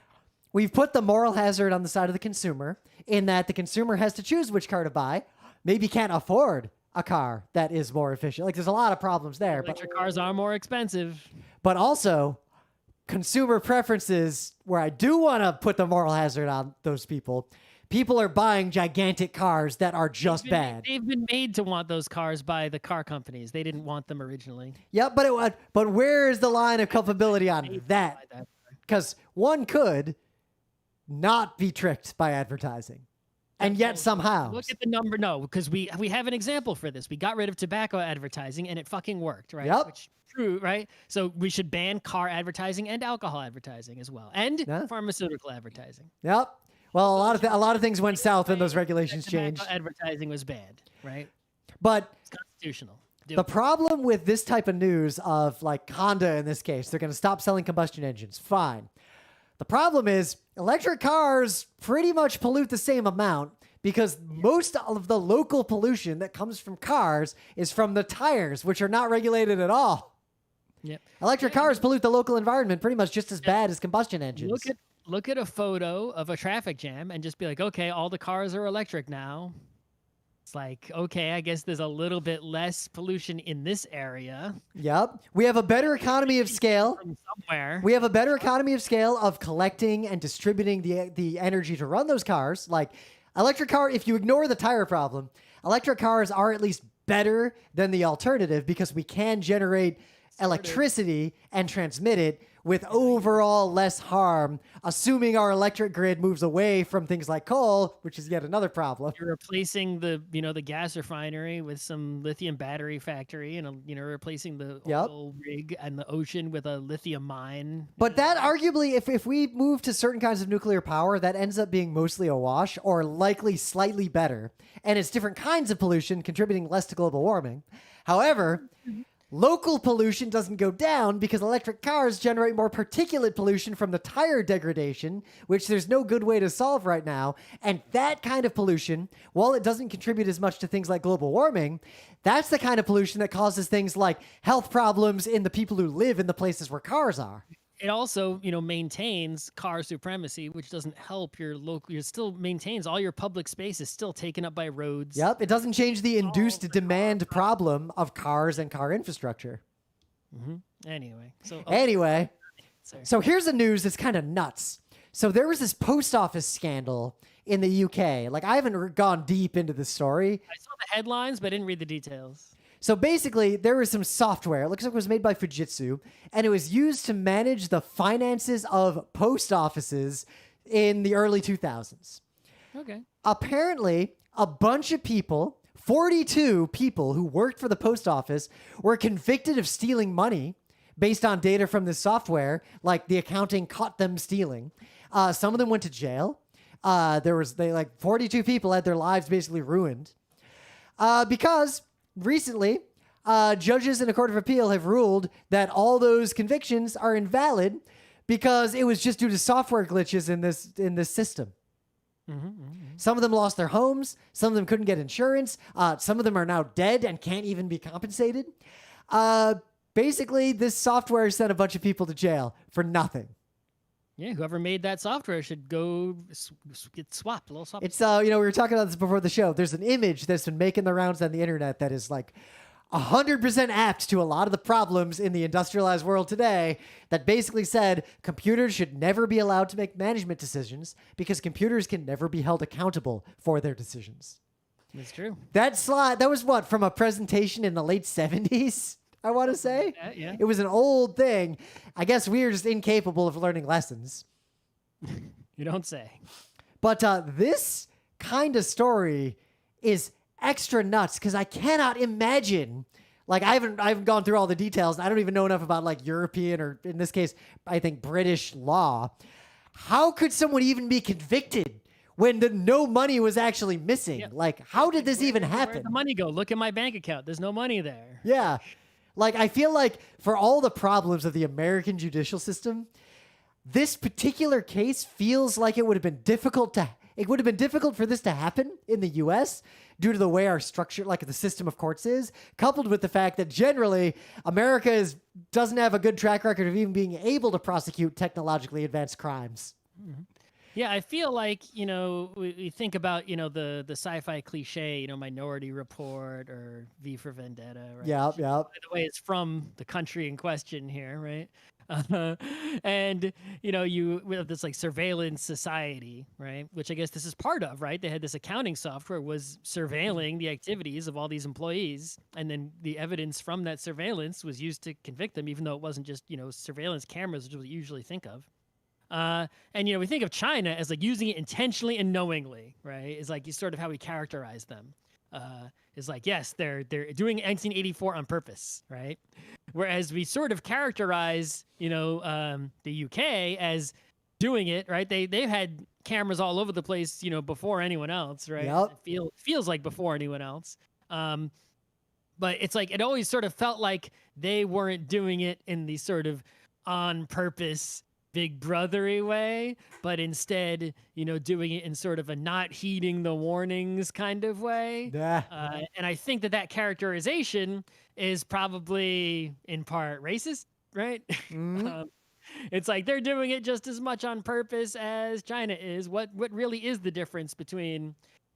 we've put the moral hazard on the side of the consumer in that the consumer has to choose which car to buy, maybe can't afford a car that is more efficient. Like there's a lot of problems there. Electric cars are more expensive. But also, consumer preferences where I do want to put the moral hazard on those people. People are buying gigantic cars that are just bad. They've been made to want those cars by the car companies. They didn't want them originally. Yep, but where is the line of culpability on that? Because one could not be tricked by advertising, and yet somehow look at the number. No, because we have an example for this. We got rid of tobacco advertising, and it fucking worked, right? Yep. Which true, right? So we should ban car advertising and alcohol advertising as well, and pharmaceutical advertising. Yep. Well, a lot of things went south when those regulations changed. Advertising was banned, right? But it's constitutional. The problem with this type of news of like Honda in this case, they're going to stop selling combustion engines. Fine. The problem is electric cars pretty much pollute the same amount because most of the local pollution that comes from cars is from the tires, which are not regulated at all. Yep. Electric cars pollute the local environment pretty much just as bad as combustion engines. Look at a photo of a traffic jam and just be like, okay, all the cars are electric now. It's like, okay, I guess there's a little bit less pollution in this area. Yep. We have a better economy of scale. From somewhere. We have a better economy of scale of collecting and distributing the energy to run those cars. Like electric car, if you ignore the tire problem, electric cars are at least better than the alternative because we can generate electricity and transmit it with overall less harm, assuming our electric grid moves away from things like coal, which is yet another problem. You're replacing the gas refinery with some lithium battery factory, and replacing the oil rig and the ocean with a lithium mine. But that arguably, if we move to certain kinds of nuclear power, that ends up being mostly a wash or likely slightly better, and it's different kinds of pollution contributing less to global warming. However, local pollution doesn't go down because electric cars generate more particulate pollution from the tire degradation, which there's no good way to solve right now. And that kind of pollution, while it doesn't contribute as much to things like global warming, that's the kind of pollution that causes things like health problems in the people who live in the places where cars are. It also, maintains car supremacy, which doesn't help your local. It still maintains all your public space is still taken up by roads. Yep, it doesn't change the induced demand problem of cars and car infrastructure. Mm-hmm. Anyway, so here's the news that's kind of nuts. So there was this post office scandal in the UK. Like I haven't gone deep into the story. I saw the headlines, but I didn't read the details. So basically, there was some software. It looks like it was made by Fujitsu, and it was used to manage the finances of post offices in the early 2000s. Okay. Apparently, a bunch of people, 42 people who worked for the post office, were convicted of stealing money based on data from this software, like the accounting caught them stealing. Some of them went to jail. 42 people had their lives basically ruined because recently, judges in a court of appeal have ruled that all those convictions are invalid because it was just due to software glitches in this system. Mm-hmm, mm-hmm. Some of them lost their homes. Some of them couldn't get insurance. Some of them are now dead and can't even be compensated. Basically, this software sent a bunch of people to jail for nothing. Yeah, whoever made that software should go get swapped. A little swap. It's we were talking about this before the show. There's an image that's been making the rounds on the internet that is like 100% apt to a lot of the problems in the industrialized world today. That basically said computers should never be allowed to make management decisions because computers can never be held accountable for their decisions. That's true. That slide, that was what, from a presentation in the late 70s? I want to say. Yeah. It was an old thing. I guess we are just incapable of learning lessons. You don't say. But this kind of story is extra nuts because I cannot imagine. Like I haven't gone through all the details. I don't even know enough about like European or in this case, I think British law. How could someone even be convicted when no money was actually missing? Yeah. Like how did this even happen? Where'd the money go? Look at my bank account. There's no money there. Yeah. Like, I feel like for all the problems of the American judicial system, this particular case feels like it would have been difficult for this to happen in the U.S. due to the way our structure, like the system of courts is, coupled with the fact that generally America doesn't have a good track record of even being able to prosecute technologically advanced crimes. Mm-hmm. Yeah, I feel like, we think about, the sci-fi cliche, Minority Report or V for Vendetta, right? Yeah. By the way, it's from the country in question here, right? And we have this like surveillance society, right? Which I guess this is part of, right? They had this accounting software was surveilling the activities of all these employees, and then the evidence from that surveillance was used to convict them, even though it wasn't just surveillance cameras, which we usually think of. And we think of China as like using it intentionally and knowingly, right? Is like sort of how we characterize them. Is like, yes, they're doing 1984 on purpose, right? Whereas we sort of characterize, the UK as doing it, right? They've had cameras all over the place, before anyone else, right? Yep. It feels like before anyone else. But it's like it always sort of felt like they weren't doing it in the sort of on purpose big brothery way, but instead, doing it in sort of a not heeding the warnings kind of way. Yeah. And I think that characterization is probably in part racist, right? Mm-hmm. It's like they're doing it just as much on purpose as China is. What really is the difference between,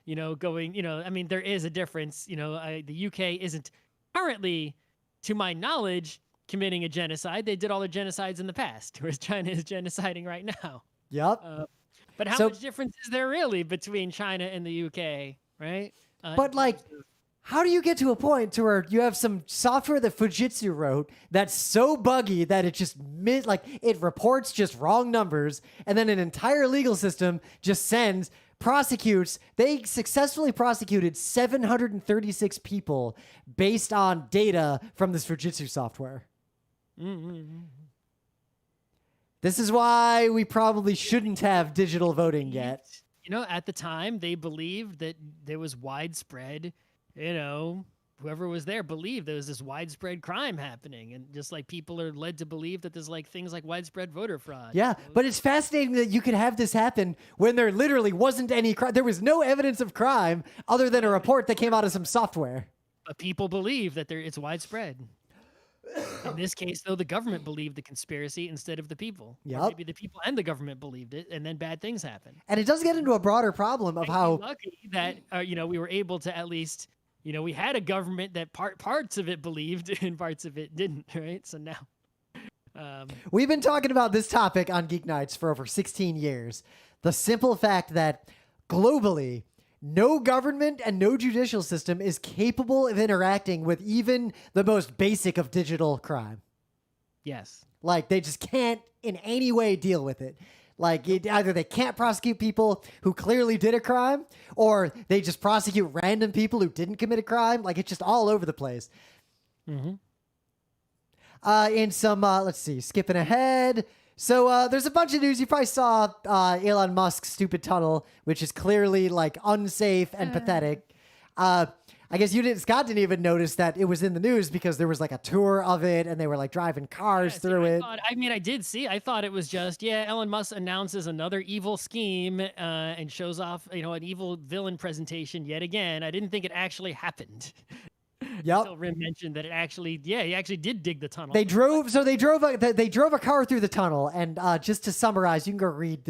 I mean, there is a difference. The UK isn't currently, to my knowledge, committing a genocide. They did all their genocides in the past, whereas China is genociding right now. Yep. But how much difference is there really between China and the UK, right? But like, how do you get to a point to where you have some software that Fujitsu wrote that's so buggy that it just it reports just wrong numbers, and then an entire legal system just prosecutes. They successfully prosecuted 736 people based on data from this Fujitsu software. Mm-hmm. This is why we probably shouldn't have digital voting yet. At the time, they believed that there was widespread, whoever was there believed there was this widespread crime happening. And just like people are led to believe that there's like things like widespread voter fraud. Yeah, but it's fascinating that you could have this happen when there literally wasn't any crime. There was no evidence of crime other than a report that came out of some software. But people believe that it's widespread. In this case, though, the government believed the conspiracy instead of the people. Yep. Or maybe the people and the government believed it, and then bad things happen. And it does get into a broader problem of how lucky that we were able to at least we had a government that parts of it believed and parts of it didn't, right? So now we've been talking about this topic on Geek Nights for over 16 years. The simple fact that globally, no government and no judicial system is capable of interacting with even the most basic of digital crime. Yes. Like, they just can't in any way deal with it. Like, either they can't prosecute people who clearly did a crime, or they just prosecute random people who didn't commit a crime. Like, it's just all over the place. Mm-hmm. In some, let's see, skipping ahead. So there's a bunch of news. You probably saw Elon Musk's stupid tunnel, which is clearly like unsafe and pathetic. I guess Scott didn't even notice that it was in the news because there was like a tour of it and they were like driving cars through it. I did see. I thought it was just, Elon Musk announces another evil scheme and shows off, an evil villain presentation yet again. I didn't think it actually happened. Yep. Until Rim mentioned that he actually did dig the tunnel. They drove a car through the tunnel, and just to summarize, you can go read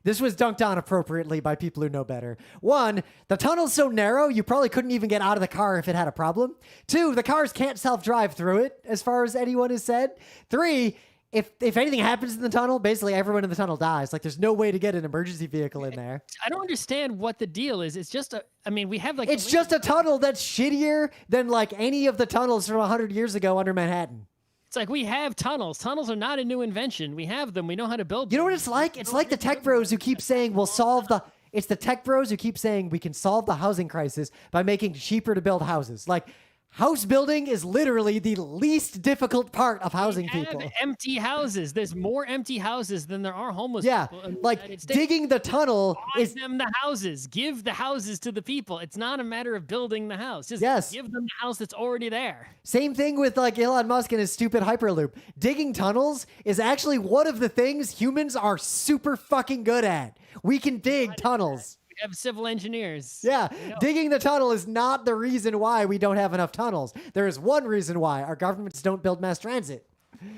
this was dunked on appropriately by people who know better. 1, the tunnel's so narrow, you probably couldn't even get out of the car if it had a problem. 2, the cars can't self-drive through it, as far as anyone has said. 3, if anything happens in the tunnel, basically everyone in the tunnel dies. Like, there's no way to get an emergency vehicle in there. I don't understand what the deal is. It's just we have like... It's just a tunnel that's shittier than like any of the tunnels from 100 years ago under Manhattan. It's like we have tunnels. Tunnels are not a new invention. We have them. We know how to build them. You know what it's like? It's like the tech bros who keep saying it's the tech bros who keep saying we can solve the housing crisis by making it cheaper to build houses. Like, house building is literally the least difficult part of housing people. Empty houses. There's more empty houses than there are homeless people. Yeah, like digging the tunnel is... them the houses. Give the houses to the people. It's not a matter of building the house. Just give them the house that's already there. Same thing with like Elon Musk and his stupid Hyperloop. Digging tunnels is actually one of the things humans are super fucking good at. We can dig tunnels. Have civil engineers. Yeah, digging the tunnel is not the reason why we don't have enough tunnels. There is one reason why: our governments don't build mass transit.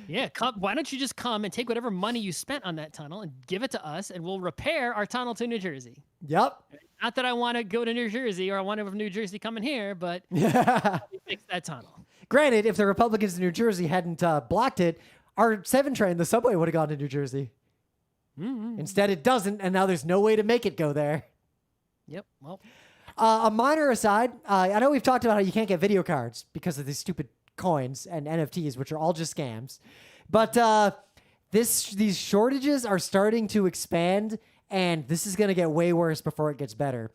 Yeah, why don't you just come and take whatever money you spent on that tunnel and give it to us, and we'll repair our tunnel to New Jersey. Yep. Not that I want to go to New Jersey or I want to have New Jersey coming here, but fix that tunnel. Granted, if the Republicans in New Jersey hadn't blocked it, our 7 train, the subway, would have gone to New Jersey. Instead, it doesn't, and now there's no way to make it go there. Yep. Well, a minor aside, I know we've talked about how you can't get video cards because of these stupid coins and NFTs, which are all just scams. But these shortages are starting to expand, and this is going to get way worse before it gets better.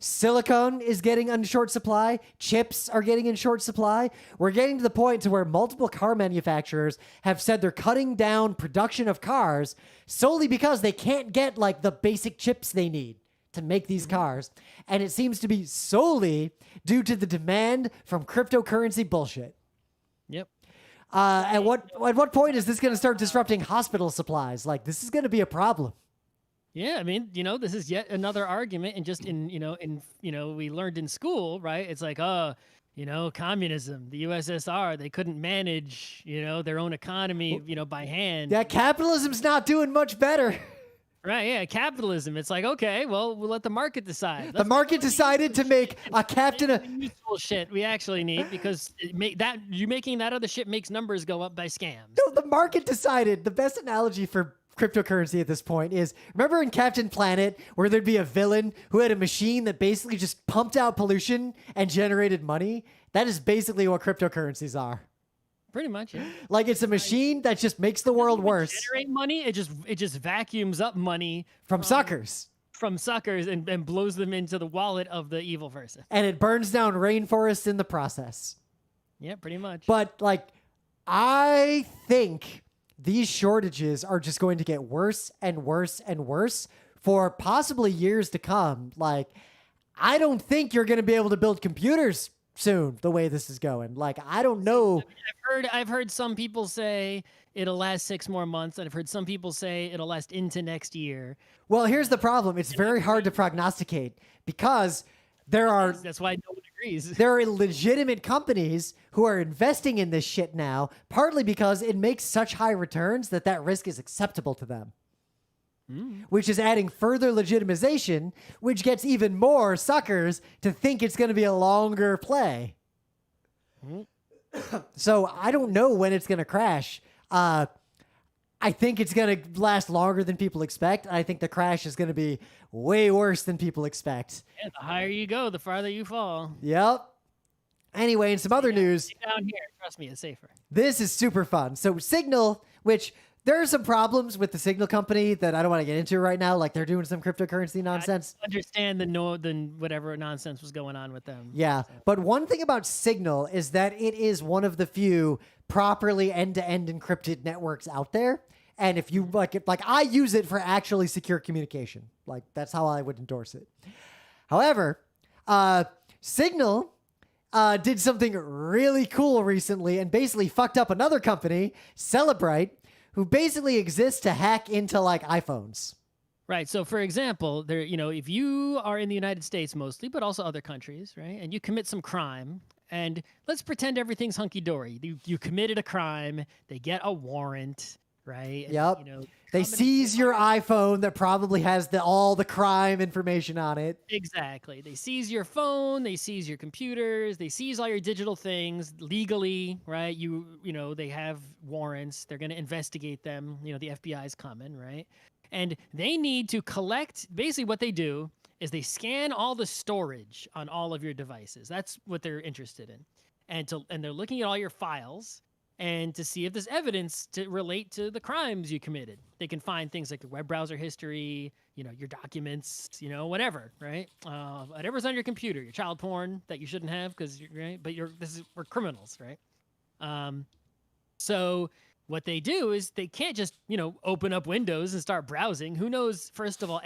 Silicone is getting in short supply. Chips are getting in short supply. We're getting to the point to where multiple car manufacturers have said they're cutting down production of cars solely because they can't get like the basic chips they need to make these cars. And it seems to be solely due to the demand from cryptocurrency bullshit. yep. At what point is this going to start disrupting hospital supplies? Like, this is going to be a problem. Yeah, I mean, this is yet another argument, and just we learned in school, right? It's like, communism, the USSR, they couldn't manage, their own economy, by hand. Yeah, capitalism's not doing much better. Right? Yeah, capitalism. It's like, okay, well, we'll let the market decide. The market decided to make a captain useful shit we actually need, because you making that other shit makes numbers go up by scams. No, the market decided. The best analogy for cryptocurrency at this point is, remember in Captain Planet where there'd be a villain who had a machine that basically just pumped out pollution and generated money? That is basically what cryptocurrencies are. Pretty much, yeah. Like, it's a machine that just makes the world worse. Generate money, it just vacuums up money from suckers. From suckers and blows them into the wallet of the evil person. And it burns down rainforests in the process. Yeah, pretty much. But like, I think these shortages are just going to get worse and worse and worse for possibly years to come. Like, I don't think you're going to be able to build computers soon the way this is going. Like, I don't know. I've heard some people say it'll last 6 more months, and I've heard some people say it'll last into next year. Well, here's the problem. It's very hard to prognosticate because that's why no one agrees. There are legitimate companies who are investing in this shit now, partly because it makes such high returns that risk is acceptable to them. Which is adding further legitimization, which gets even more suckers to think it's going to be a longer play. So I don't know when it's going to crash. I think it's going to last longer than people expect. I think the crash is going to be way worse than people expect. Yeah, the higher you go, the farther you fall. Yep. Anyway, in some other news. Down here, trust me, it's safer. This is super fun. So Signal, which there are some problems with the Signal company that I don't want to get into right now. Like, they're doing some cryptocurrency nonsense. I understand the whatever nonsense was going on with them. Yeah. But one thing about Signal is that it is one of the few properly end-to-end encrypted networks out there. And if you like I use it for actually secure communication. Like, that's how I would endorse it. However, Signal did something really cool recently and basically fucked up another company, Cellebrite, who basically exists to hack into like iPhones. Right. So, for example, if you are in the United States mostly, but also other countries, right, and you commit some crime, and let's pretend everything's hunky-dory. You committed a crime, they get a warrant, right? And, yep. They seize your iPhone that probably has all the crime information on it. Exactly. They seize your phone, they seize your computers, they seize all your digital things legally, right? They have warrants. They're going to investigate them. The FBI's coming, right? And they need to collect, basically what they do is they scan all the storage on all of your devices. That's what they're interested in. And they're looking at all your files and to see if there's evidence to relate to the crimes you committed. They can find things like your web browser history, your documents, whatever, right? Whatever's on your computer, your child porn that you shouldn't have because we're criminals, right? So what they do is they can't just, open up Windows and start browsing. Who knows, first of all,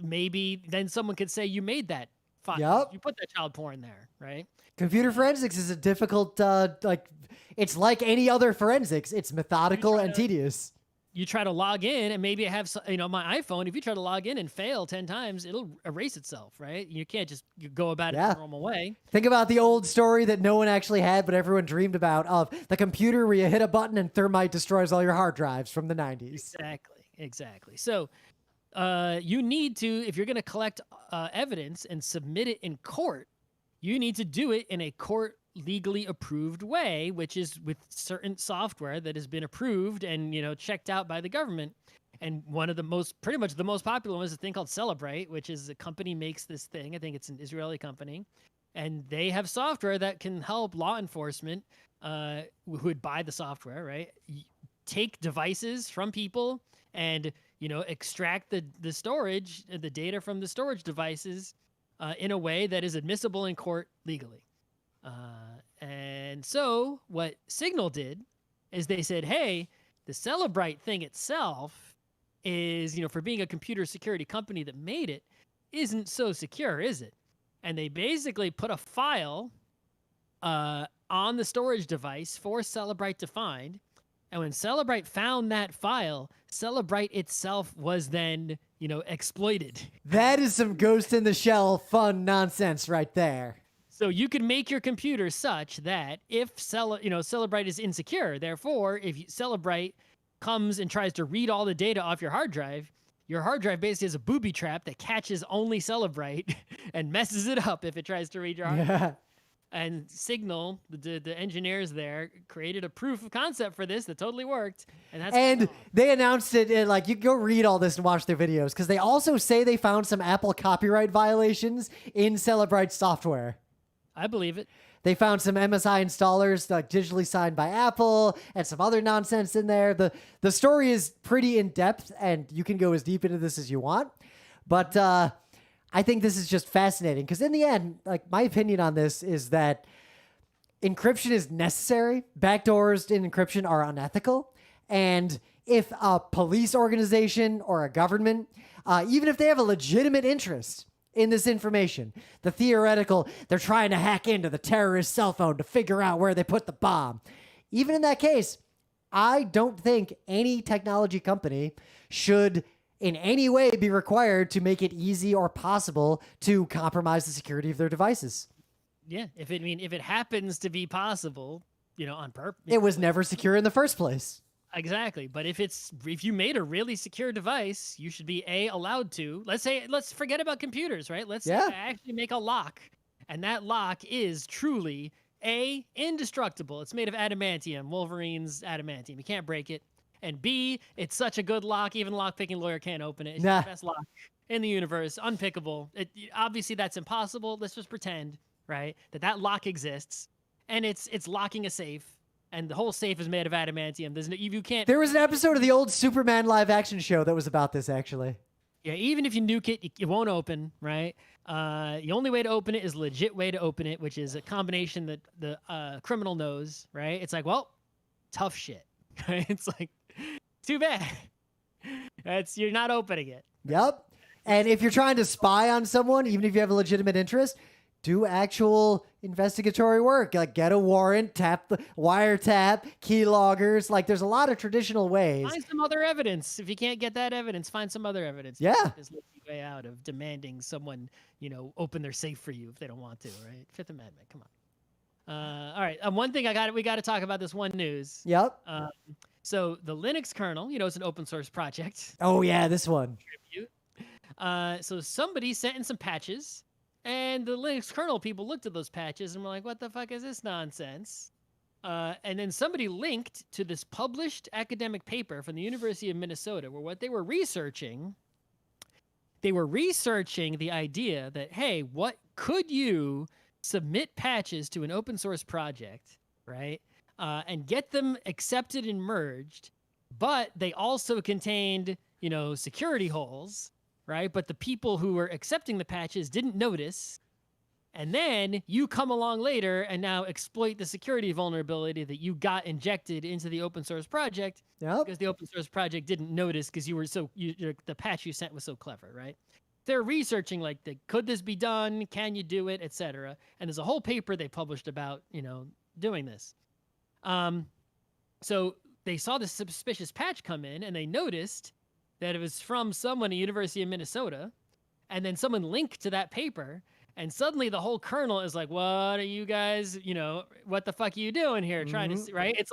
maybe then someone could say you made that file. Yep. You put that child porn there, right? Computer forensics is a difficult, it's like any other forensics. It's methodical and tedious. You try to log in, and maybe I have, my iPhone. If you try to log in and fail 10 times, it'll erase itself, right? You can't just go about it the normal way. Think about the old story that no one actually had, but everyone dreamed about, of the computer where you hit a button and thermite destroys all your hard drives from the 90s. Exactly. So you need to, if you're going to collect evidence and submit it in court, you need to do it in a court legally approved way, which is with certain software that has been approved and, checked out by the government. And one of pretty much the most popular one is a thing called Cellebrite, which is a company makes this thing. I think it's an Israeli company. And they have software that can help law enforcement who would buy the software, right? Take devices from people and, extract the storage, the data from the storage devices in a way that is admissible in court legally. And so what Signal did is they said, hey, the Cellebrite thing itself is, for being a computer security company that made it, isn't so secure, is it? And they basically put a file on the storage device for Cellebrite to find. And when Cellebrite found that file, Cellebrite itself was then, exploited. That is some Ghost in the Shell fun nonsense right there. So you could make your computer such that if Cellebrite is insecure, therefore, if Cellebrite comes and tries to read all the data off your hard drive basically has a booby trap that catches only Cellebrite and messes it up if it tries to read your hard drive. And Signal, the engineers there, created a proof of concept for this that totally worked. And they announced it, and you can go read all this and watch their videos, because they also say they found some Apple copyright violations in Cellebrite software. I believe it. They found some MSI installers digitally signed by Apple and some other nonsense in there. The story is pretty in-depth, and you can go as deep into this as you want. But I think this is just fascinating, because in the end, my opinion on this is that encryption is necessary. Backdoors in encryption are unethical. And if a police organization or a government, even if they have a legitimate interest in this information, they're trying to hack into the terrorist's cell phone to figure out where they put the bomb. Even in that case, I don't think any technology company should in any way be required to make it easy or possible to compromise the security of their devices. Yeah, if it happens to be possible, on purpose. It was never secure in the first place. Exactly. But if you made a really secure device, you should be allowed to. Let's forget about computers, right? Let's say I actually make a lock, and that lock is truly indestructible. It's made of adamantium, Wolverine's adamantium. You can't break it. And B, it's such a good lock, even a lock-picking lawyer can't open it. It's the best lock in the universe, unpickable. Obviously, that's impossible. Let's just pretend, right, that lock exists, and it's locking a safe, and the whole safe is made of adamantium. You can't. There was an episode of the old Superman live-action show that was about this, actually. Yeah, even if you nuke it, it won't open, right? The only way to open it is a legit way to open it, which is a combination that the criminal knows, right? It's tough shit. Right? It's too bad. You're not opening it. Yep. And if you're trying to spy on someone, even if you have a legitimate interest, do actual investigatory work. Get a warrant, wiretap, keyloggers. There's a lot of traditional ways. Find some other evidence. If you can't get that evidence, find some other evidence. Yeah. There's no way out of demanding someone, open their safe for you if they don't want to, right? Fifth Amendment. Come on. All right. One thing we got to talk about this one news. Yep. So the Linux kernel, it's an open source project. Oh yeah, this one. So somebody sent in some patches, and the Linux kernel people looked at those patches and were like, what the fuck is this nonsense? And then somebody linked to this published academic paper from the University of Minnesota, where what they were researching the idea that, hey, what could you submit patches to an open source project, right? And get them accepted and merged, but they also contained, security holes, right? But the people who were accepting the patches didn't notice. And then you come along later and now exploit the security vulnerability that you got injected into the open source project because the open source project didn't notice because the patch you sent was so clever, right? They're researching could this be done? Can you do it? Etc. And there's a whole paper they published about, doing this. So they saw this suspicious patch come in, and they noticed that it was from someone at the University of Minnesota, and then someone linked to that paper, and suddenly the whole kernel is like, what are you guys, what the fuck are you doing here? Trying to, right? It's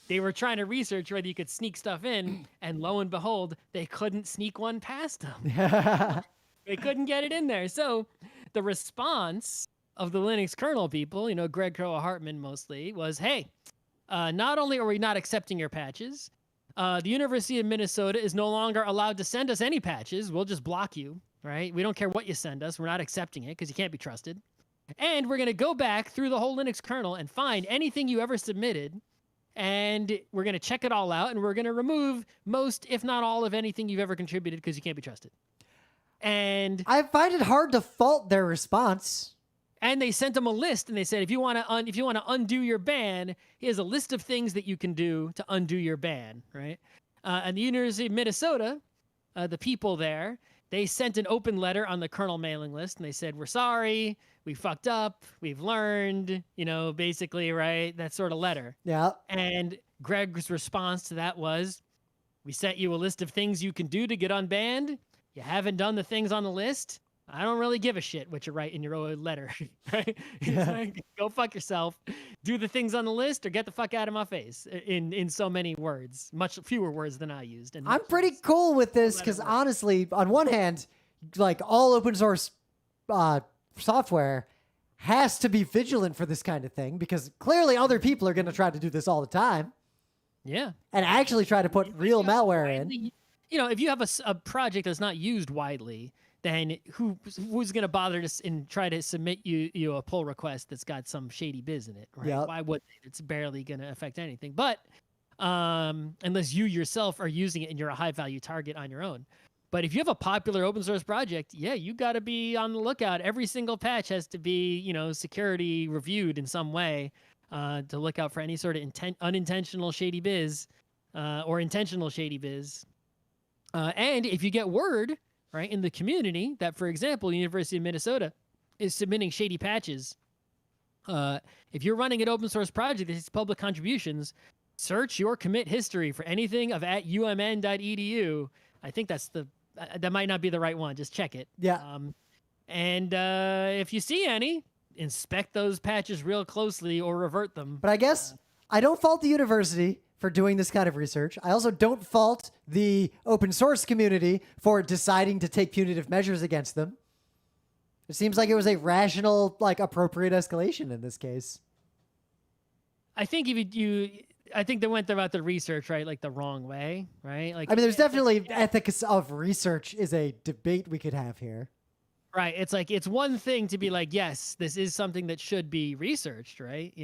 they were trying to research whether you could sneak stuff in, and lo and behold, they couldn't sneak one past them. They couldn't get it in there. So the response of the Linux kernel people, Greg Crow Hartman mostly, was, hey, not only are we not accepting your patches, the University of Minnesota is no longer allowed to send us any patches. We'll just block you, right? We don't care what you send us. We're not accepting it because you can't be trusted. And we're going to go back through the whole Linux kernel and find anything you ever submitted. And we're going to check it all out. And we're going to remove most, if not all, of anything you've ever contributed because you can't be trusted. And I find it hard to fault their response. And they sent them a list, and they said, if you want to undo your ban, here's a list of things that you can do to undo your ban, right? And the University of Minnesota, the people there, they sent an open letter on the kernel mailing list, and they said, we're sorry, we fucked up, we've learned, basically, right? That sort of letter. Yeah. And Greg's response to that was, we sent you a list of things you can do to get unbanned. You haven't done the things on the list. I don't really give a shit what you write in your own letter, right? Like, go fuck yourself. Do the things on the list or get the fuck out of my face in so many words, much fewer words than I used. And I'm pretty cool with this because honestly, on one hand, like all open source software has to be vigilant for this kind of thing because clearly other people are going to try to do this all the time. Yeah. And actually try to put real malware in. If you have a project that's not used widely, then who's going to bother and try to submit you a pull request that's got some shady biz in it, right? Yep. Why would they? It's barely going to affect anything. But unless you yourself are using it and you're a high-value target on your own. But if you have a popular open source project, yeah, you got to be on the lookout. Every single patch has to be, security reviewed in some way to look out for any sort of unintentional shady biz or intentional shady biz. And if you get word, right, in the community that, for example, the University of Minnesota is submitting shady patches, if you're running an open source project that has public contributions, search your commit history for anything of at umn.edu. I think that might not be the right one. Just check it. Yeah. And if you see any, inspect those patches real closely or revert them. But I guess I don't fault the university for doing this kind of research. I also don't fault the open source community for deciding to take punitive measures against them. It seems like it was a rational, appropriate escalation in this case. I think I think they went about the research, right, the wrong way, right? There's definitely ethics of research is a debate we could have here. Right. It's one thing to be like, yes, this is something that should be researched, right?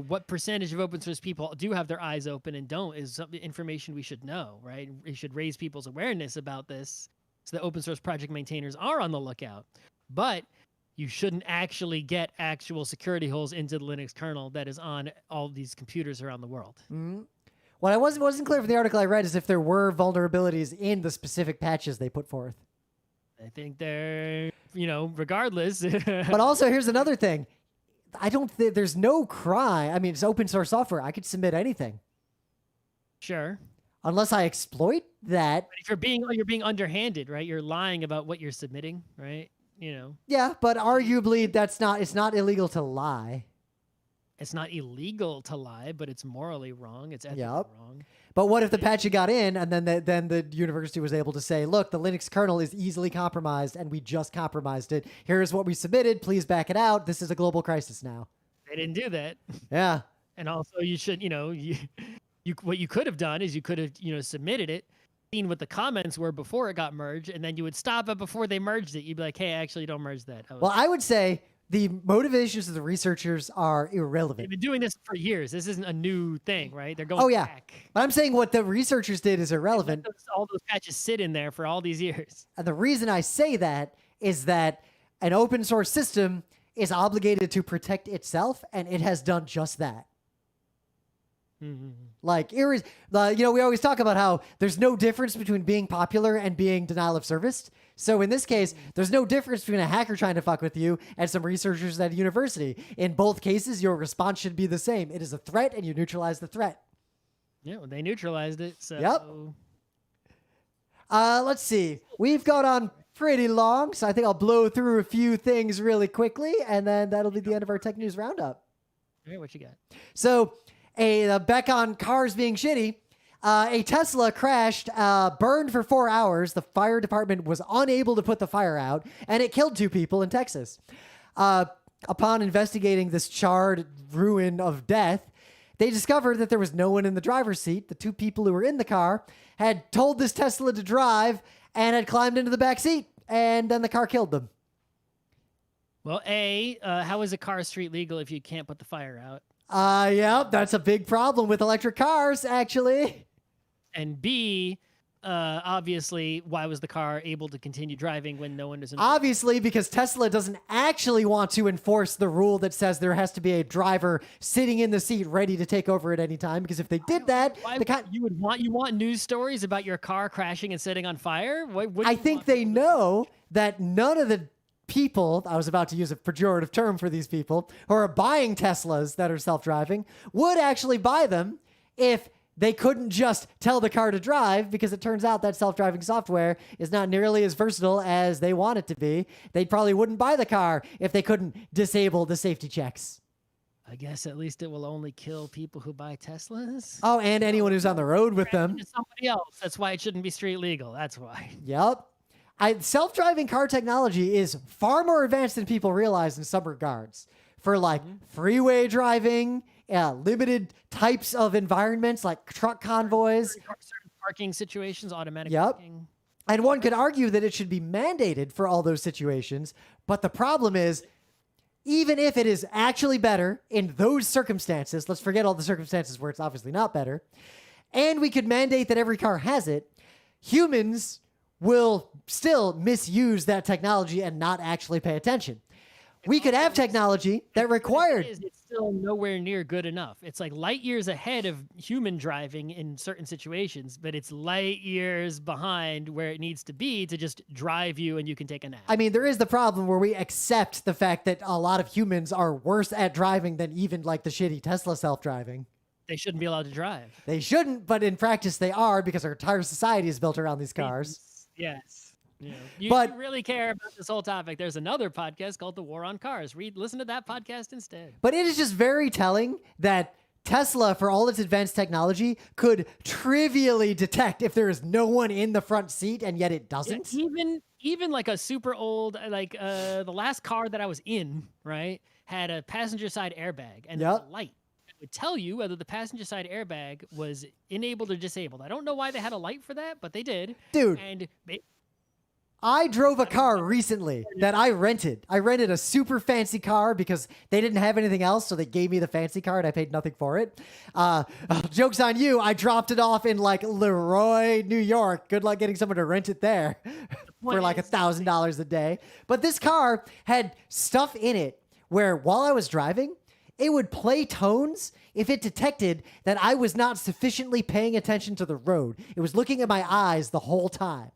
What percentage of open source people do have their eyes open and don't is some information we should know, right? We should raise people's awareness about this so that open source project maintainers are on the lookout. But you shouldn't actually get actual security holes into the Linux kernel that is on all these computers around the world. Mm-hmm. What I wasn't clear from the article I read is if there were vulnerabilities in the specific patches they put forth. I think they're, regardless. But also, here's another thing. I don't think there's no crime. It's open source software. I could submit anything. Sure. Unless I exploit that. But if you're being underhanded, right? You're lying about what you're submitting, right? Yeah, but arguably it's not illegal to lie. It's not illegal to lie, but it's morally wrong. It's ethically wrong. But what if the patch got in and then the university was able to say, look, the Linux kernel is easily compromised and we just compromised it. Here's what we submitted. Please back it out. This is a global crisis now. They didn't do that. Yeah. And also you should, what you could have done is you could have, submitted it, seen what the comments were before it got merged, and then you would stop it before they merged it. You'd be like, hey, actually don't merge that. Well, I would say the motivations of the researchers are irrelevant. They've been doing this for years. This isn't a new thing, right? They're going back. But I'm saying what the researchers did is irrelevant. All those patches sit in there for all these years. And the reason I say that is that an open source system is obligated to protect itself, and it has done just that. Mm-hmm. We always talk about how there's no difference between being popular and being denial of service. So in this case, there's no difference between a hacker trying to fuck with you and some researchers at a university. In both cases, your response should be the same. It is a threat, and you neutralize the threat. Yeah, well, they neutralized it. So. Yep. Let's see. We've gone on pretty long, so I think I'll blow through a few things really quickly, and then that'll be the end of our Tech News Roundup. All right, what you got? So, back on cars being shitty, a Tesla crashed, burned for 4 hours. The fire department was unable to put the fire out, and it killed 2 people in Texas. Upon investigating this charred ruin of death, they discovered that there was no one in the driver's seat. The two people who were in the car had told this Tesla to drive and had climbed into the back seat, and then the car killed them. Well, how is a car street legal if you can't put the fire out? Yeah, that's a big problem with electric cars, actually. And B, obviously, why was the car able to continue driving when no one is in? Obviously, because Tesla doesn't actually want to enforce the rule that says there has to be a driver sitting in the seat ready to take over at any time. Because if they did that, you want news stories about your car crashing and setting on fire? I think they know that none of the people, I was about to use a pejorative term for these people, who are buying Teslas that are self-driving, would actually buy them if they couldn't just tell the car to drive, because it turns out that self-driving software is not nearly as versatile as they want it to be. They probably wouldn't buy the car if they couldn't disable the safety checks. I guess at least it will only kill people who buy Teslas. Oh, and anyone who's on the road with them. Somebody else. That's why it shouldn't be street legal. That's why. Yep. Self-driving car technology is far more advanced than people realize in some regards. For like freeway driving, limited types of environments like truck convoys. Certain parking situations, automatic Yep. parking. And one could argue that it should be mandated for all those situations. But the problem is, even if it is actually better in those circumstances, let's forget all the circumstances where it's obviously not better, and we could mandate that every car has it, humans will still misuse that technology and not actually pay attention. We could have technology that required... It's still nowhere near good enough. It's like light years ahead of human driving in certain situations, but it's light years behind where it needs to be to just drive you and you can take a nap. I mean, there is the problem where we accept the fact that a lot of humans are worse at driving than even like the shitty Tesla self-driving. They shouldn't be allowed to drive. They shouldn't, but in practice they are, because our entire society is built around these cars. Yes. You know, you really care about this whole topic. There's another podcast called The War on Cars. Listen to that podcast instead. But it is just very telling that Tesla, for all its advanced technology, could trivially detect if there is no one in the front seat, and yet it doesn't. Yeah, even like a super old, like the last car that I was in, right, had a passenger side airbag and a light. It would tell you whether the passenger side airbag was enabled or disabled. I don't know why they had a light for that, but they did. Dude. And I drove a car recently that I rented. I rented a super fancy car because they didn't have anything else, so they gave me the fancy car and I paid nothing for it. Joke's on you. I dropped it off in like Leroy, New York. Good luck getting someone to rent it there for like $1,000 a day. But this car had stuff in it where while I was driving, it would play tones if it detected that I was not sufficiently paying attention to the road. It was looking at my eyes the whole time.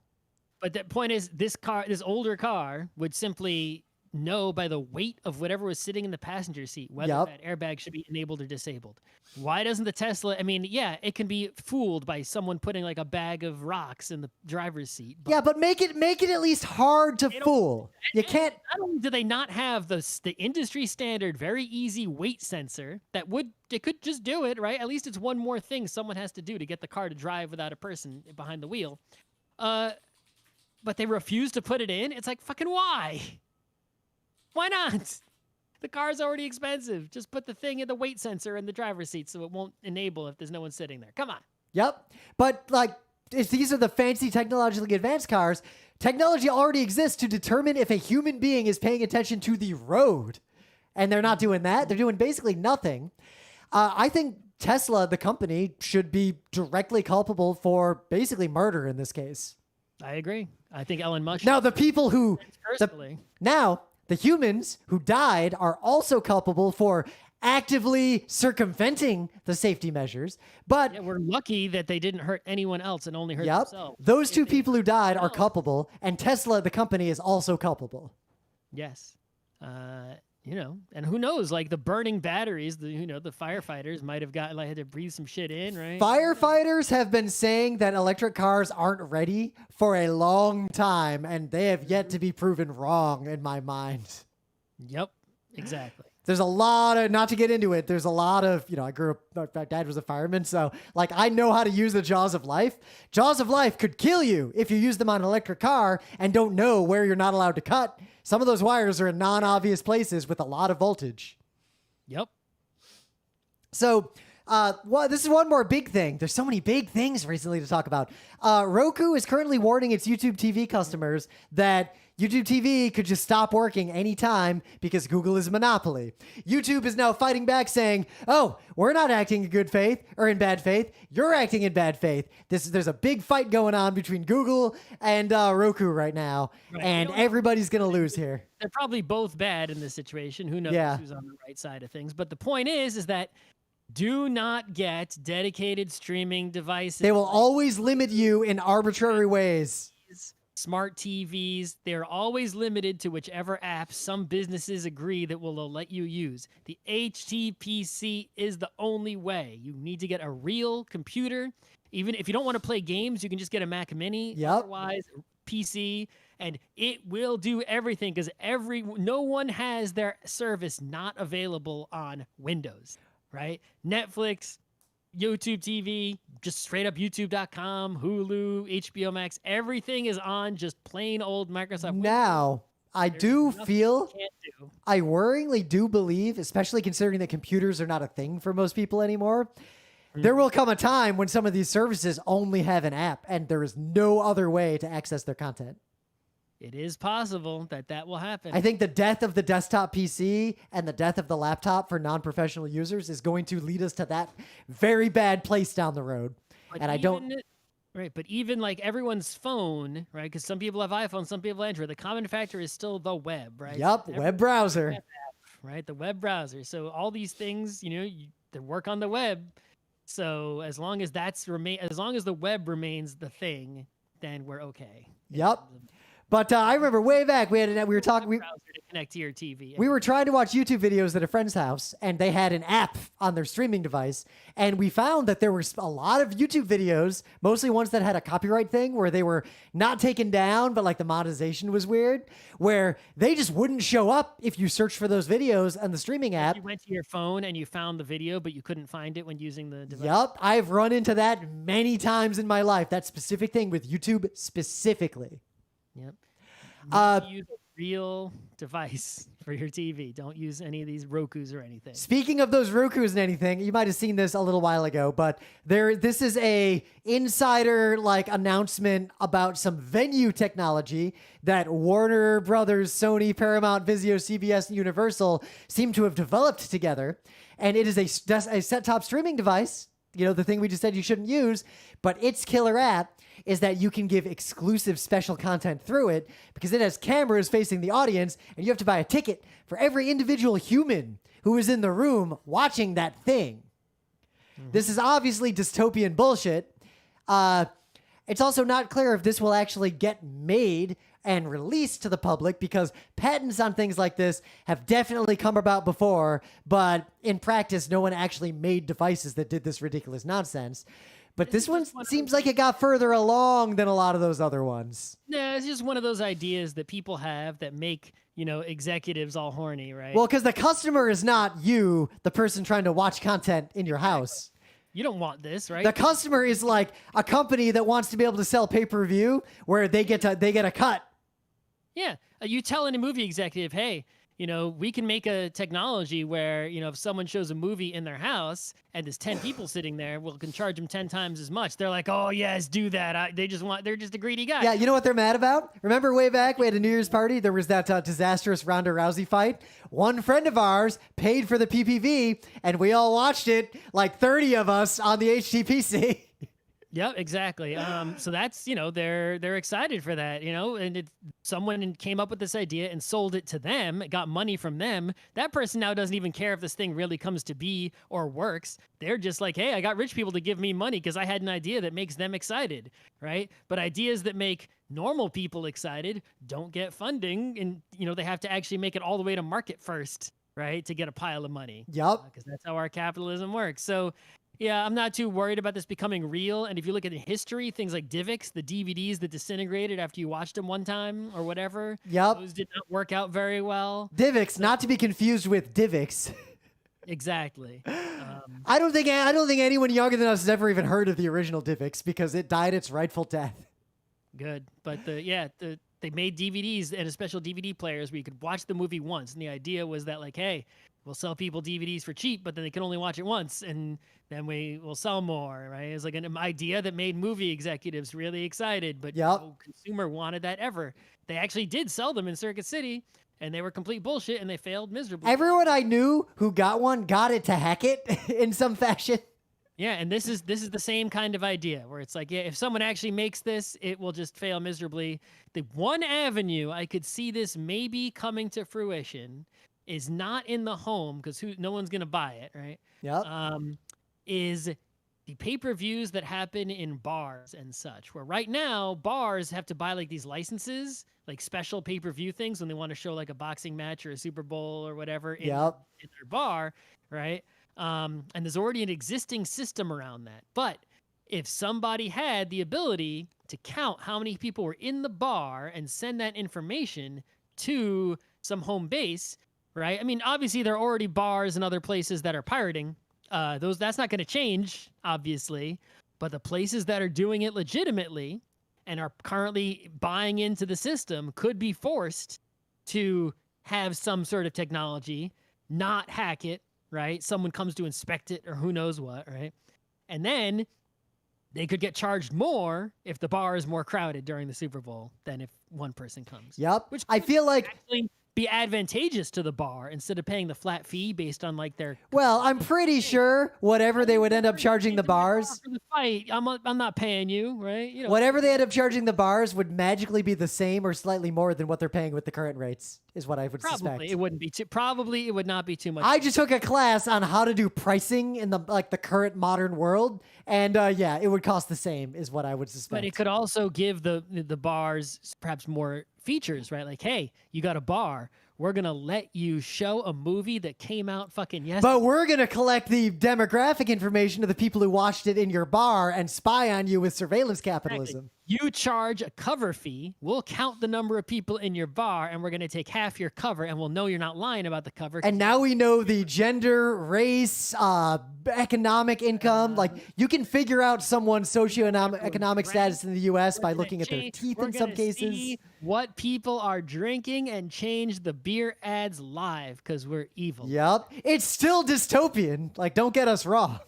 But the point is, this older car would simply know by the weight of whatever was sitting in the passenger seat whether that airbag should be enabled or disabled. Why doesn't the Tesla? I mean, yeah, it can be fooled by someone putting like a bag of rocks in the driver's seat. But make it at least hard to fool. You can't. Not only do they not have the industry standard, very easy weight sensor it could just do it, right? At least it's one more thing someone has to do to get the car to drive without a person behind the wheel. But they refuse to put it in. It's like, fucking why? Why not? The car's already expensive. Just put the thing in the weight sensor in the driver's seat so it won't enable if there's no one sitting there. Come on. Yep. But like, if these are the fancy technologically advanced cars, technology already exists to determine if a human being is paying attention to the road. And they're not doing that. They're doing basically nothing. I think Tesla, the company, should be directly culpable for basically murder in this case. I agree. I think Elon Musk. Now, the people who... the humans who died are also culpable for actively circumventing the safety measures. But we're lucky that they didn't hurt anyone else and only hurt themselves. Those two people who died are culpable, and Tesla, the company, is also culpable. Yes. And who knows, like the burning batteries, the firefighters might have had to breathe some shit in, right? Firefighters have been saying that electric cars aren't ready for a long time, and they have yet to be proven wrong in my mind. Yep, exactly. There's a lot of, not to get into it, there's a lot of, I grew up, my dad was a fireman, so like I know how to use the jaws of life. Jaws of life could kill you if you use them on an electric car and don't know where you're not allowed to cut. Some of those wires are in non-obvious places with a lot of voltage. Yep. So, this is one more big thing. There's so many big things recently to talk about. Roku is currently warning its YouTube TV customers that YouTube TV could just stop working anytime because Google is a monopoly. YouTube is now fighting back saying, oh, we're not acting in good faith or in bad faith. You're acting in bad faith. There's a big fight going on between Google and Roku right now, and everybody's going to lose here. They're probably both bad in this situation. Who knows who's on the right side of things. But the point is that do not get dedicated streaming devices. They will always limit you in arbitrary ways. Smart TVs, they're always limited to whichever app some businesses agree that will let you use. The HTPC is the only way. You need to get a real computer. Even if you don't want to play games, you can just get a Mac Mini. Otherwise, PC, and it will do everything because no one has their service not available on Windows, right? Netflix, YouTube TV, just straight up YouTube.com, Hulu, HBO Max, everything is on just plain old Microsoft Windows. Now, I worryingly do believe, especially considering that computers are not a thing for most people anymore, there will come a time when some of these services only have an app and there is no other way to access their content. It is possible that will happen. I think the death of the desktop PC and the death of the laptop for non-professional users is going to lead us to that very bad place down the road. But but even like everyone's phone, right? Because some people have iPhone, some people have Android. The common factor is still the web, right? Yep, so web browser. Right, the web browser. So all these things, they work on the web. So as long as as long as the web remains the thing, then we're okay. Yep. But I remember way back we were talking. To connect to your TV. We were trying to watch YouTube videos at a friend's house, and they had an app on their streaming device, and we found that there were a lot of YouTube videos, mostly ones that had a copyright thing, where they were not taken down, but like the monetization was weird, where they just wouldn't show up if you searched for those videos on the streaming app. You went to your phone and you found the video, but you couldn't find it when using the device. Yep, I've run into that many times in my life. That specific thing with YouTube specifically. Yep. Use a real device for your TV. Don't use any of these Rokus or anything. Speaking of those Rokus and anything, you might have seen this a little while ago, but this is a insider announcement about some venue technology that Warner Brothers, Sony, Paramount, Vizio, CBS, and Universal seem to have developed together. And it is a set-top streaming device, the thing we just said you shouldn't use, but its killer app is that you can give exclusive special content through it because it has cameras facing the audience, and you have to buy a ticket for every individual human who is in the room watching that thing. This is obviously dystopian bullshit. It's also not clear if this will actually get made and released to the public because patents on things like this have definitely come about before, but in practice, no one actually made devices that did this ridiculous nonsense. But this one seems like it got further along than a lot of those other ones. Yeah, it's just one of those ideas that people have that make, executives all horny, right? Well, because the customer is not you, the person trying to watch content in your house. You don't want this, right? The customer is like a company that wants to be able to sell pay-per-view where they get a cut. Yeah. You tell any movie executive, hey, we can make a technology where, if someone shows a movie in their house and there's 10 people sitting there, we can charge them 10 times as much. They're like, oh, yes, do that. They're just a greedy guy. Yeah, you know what they're mad about? Remember way back, we had a New Year's party. There was that disastrous Ronda Rousey fight. One friend of ours paid for the PPV, and we all watched it, like 30 of us on the HTPC. Yep, exactly. So that's, they're excited for that, and someone came up with this idea and sold it to them, got money from them. That person now doesn't even care if this thing really comes to be or works. They're just like, hey, I got rich people to give me money because I had an idea that makes them excited, right? But ideas that make normal people excited don't get funding, and, they have to actually make it all the way to market first, right, to get a pile of money. Yep. Because that's how our capitalism works. So Yeah, I'm not too worried about this becoming real. And if you look at the history, things like DivX, the DVDs that disintegrated after you watched them one time or whatever, Yep. those did not work out very well. DivX, not to be confused with DivX. Exactly. I don't think anyone younger than us has ever even heard of the original DivX because it died its rightful death. Good. But they made DVDs and a special DVD players where you could watch the movie once. And the idea was that like, hey, we'll sell people DVDs for cheap, but then they can only watch it once. And then we will sell more, right? It's like an idea that made movie executives really excited, but no consumer wanted that ever. They actually did sell them in Circuit City, and they were complete bullshit, and they failed miserably. Everyone I knew who got one got it to hack it in some fashion. Yeah, and this is the same kind of idea where it's like, yeah, if someone actually makes this, it will just fail miserably. The one avenue I could see this maybe coming to fruition is not in the home because no one's gonna buy it, right? Yep. Is the pay-per-views that happen in bars and such, where right now bars have to buy like these licenses, like special pay-per-view things when they want to show like a boxing match or a Super Bowl or whatever in their bar, right? And there's already an existing system around that. But if somebody had the ability to count how many people were in the bar and send that information to some home base, right? I mean, obviously there are already bars and other places that are pirating. That's not going to change, obviously, but the places that are doing it legitimately and are currently buying into the system could be forced to have some sort of technology, not hack it, right? Someone comes to inspect it or who knows what, right? And then they could get charged more if the bar is more crowded during the Super Bowl than if one person comes. Yep. Which I feel like actually be advantageous to the bar instead of paying the flat fee based on like their. Well, I'm pretty sure whatever they would end up charging the bars for the fight, I'm not paying you, right? You know, whatever they end up charging the bars would magically be the same or slightly more than what they're paying with the current rates, is what I would suspect. Probably it wouldn't be too. Probably it would not be too much. I just took a class on how to do pricing in the current modern world, and yeah, it would cost the same, is what I would suspect. But it could also give the bars perhaps more features, right? Like, hey, you got a bar. We're going to let you show a movie that came out fucking yesterday. But we're going to collect the demographic information of the people who watched it in your bar and spy on you with surveillance capitalism. Exactly. You charge a cover fee. We'll count the number of people in your bar, and we're going to take half your cover, and we'll know you're not lying about the cover. And now we know the gender, race, economic income. Like, you can figure out someone's socioeconomic status in the U.S. by looking at their teeth in some cases. See what people are drinking and change the beer ads live because we're evil. Yep. It's still dystopian. Like, don't get us wrong.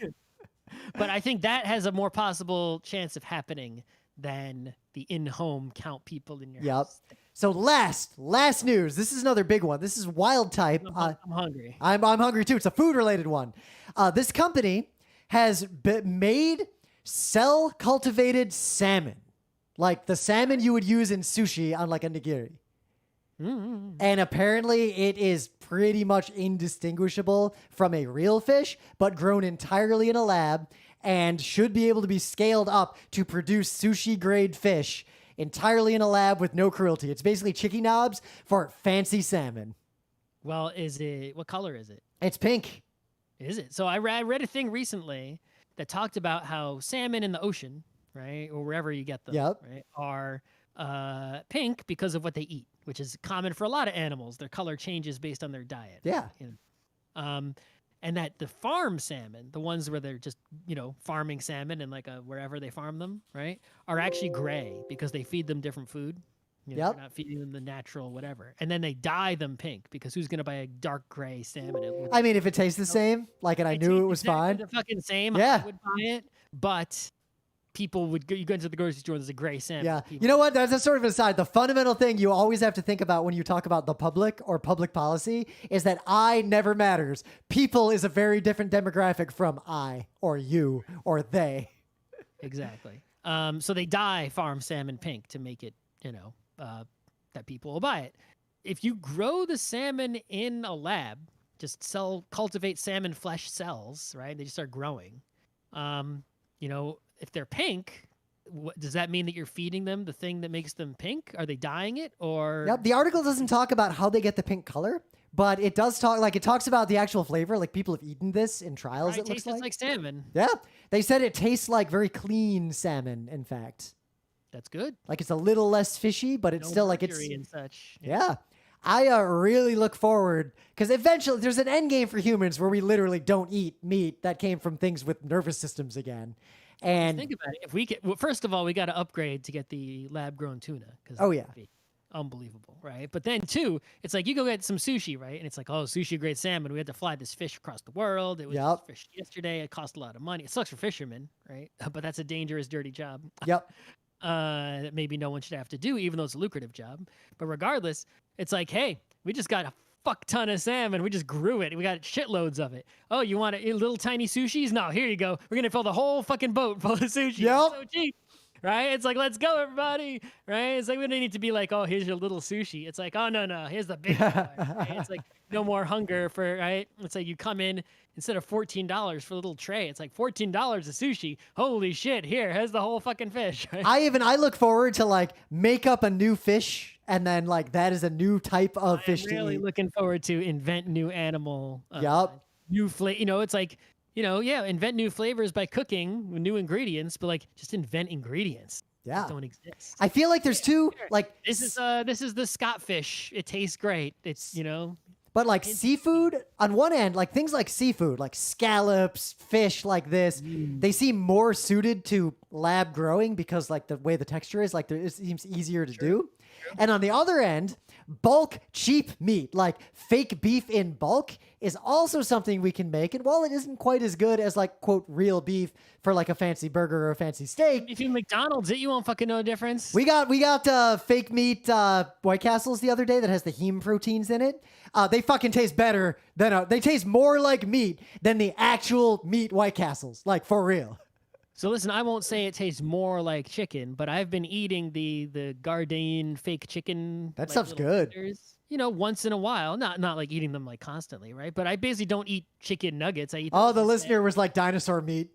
But I think that has a more possible chance of happening than the in-home count people in your house. So last news. This is another big one. This is Wild Type. I'm hungry. I'm hungry too. It's a food-related one. This company has made cell-cultivated salmon, like the salmon you would use in sushi on like a nigiri. Mm-hmm. And apparently it is pretty much indistinguishable from a real fish, but grown entirely in a lab and should be able to be scaled up to produce sushi-grade fish entirely in a lab with no cruelty. It's basically chicky knobs for fancy salmon. Well, what color is it? It's pink. Is it? So I read a thing recently that talked about how salmon in the ocean, right, or wherever you get them, right, are pink because of what they eat, which is common for a lot of animals. Their color changes based on their diet. Yeah. And that the farm salmon, the ones where they're just, farming salmon and like wherever they farm them, right, are actually gray because they feed them different food. They're not feeding them the natural whatever. And then they dye them pink because who's going to buy a dark gray salmon? I mean, if it tastes the same, and I knew it was fine. The fucking same. Yeah. I would buy it, but people would go. You go into the grocery store. There's a gray salmon. Yeah. You know what? That's sort of an aside. The fundamental thing you always have to think about when you talk about the public or public policy is that I never matters. People is a very different demographic from I or you or they. Exactly. So they dye farm salmon pink to make it, that people will buy it. If you grow the salmon in a lab, just cultivate salmon flesh cells, right? They just start growing. If they're pink, does that mean that you're feeding them the thing that makes them pink? Are they dyeing it or? Yep. The article doesn't talk about how they get the pink color, but it does it talks about the actual flavor. Like people have eaten this in trials. Right, It looks tastes like salmon. Yeah, they said it tastes like very clean salmon. In fact, That's good. like it's a little less fishy, but it's No still like it's mercury and such. yeah. I really look forward because eventually there's an end game for humans where we literally don't eat meat that came from things with nervous systems again. And Think about it. If we get, well, first of all, we got to upgrade to get the lab-grown tuna. Oh, yeah. Unbelievable, right? But then two, it's like you go get some sushi, right? And it's like, oh, sushi grade salmon. We had to fly this fish across the world. It was just fished yesterday. It cost a lot of money. It sucks for fishermen, right? But that's a dangerous, dirty job. Yep. That maybe no one should have to do, even though it's a lucrative job. But regardless, it's like, hey, we just got a fuck ton of salmon. We just grew it. We got shitloads of it. Oh, you want little tiny sushis? No, here you go. We're gonna fill the whole fucking boat full of sushi. Yep. It's so cheap. Right? It's like, let's go, everybody. Right? It's like, we don't need to be like, oh, here's your little sushi. It's like, oh, no, here's the big one. Right? It's like, no more hunger for, right? It's like you come in, instead of $14 for a little tray, it's like $14 of sushi. Holy shit, here's the whole fucking fish. Right? I look forward to like make up a new fish and then like that is a new type of fish I'm really to eat. looking forward to invent new animal. Yup. New flavor. You know, it's like, invent new flavors by cooking with new ingredients, but like just invent ingredients. Yeah. That don't exist. I feel like there's two like This is the Scott fish. It tastes great. It's, but like seafood on one end, like things like seafood, like scallops, fish like this, they seem more suited to lab growing because like the way the texture is, like it seems easier to do. And on the other end, bulk cheap meat, like fake beef in bulk, is also something we can make. And while it isn't quite as good as like quote real beef for like a fancy burger or a fancy steak, if you McDonald's it, you won't fucking know the difference. we got fake meat White Castles the other day that has the heme proteins in it. They fucking taste better than they taste more like meat than the actual meat White Castles, like for real. So listen, I won't say it tastes more like chicken, but I've been eating the Gardein fake chicken. That like, stuff's little good. tenders, once in a while. Not like eating them like constantly, right? But I basically don't eat chicken nuggets. I eat. Oh, those the instead. listener was like dinosaur meat.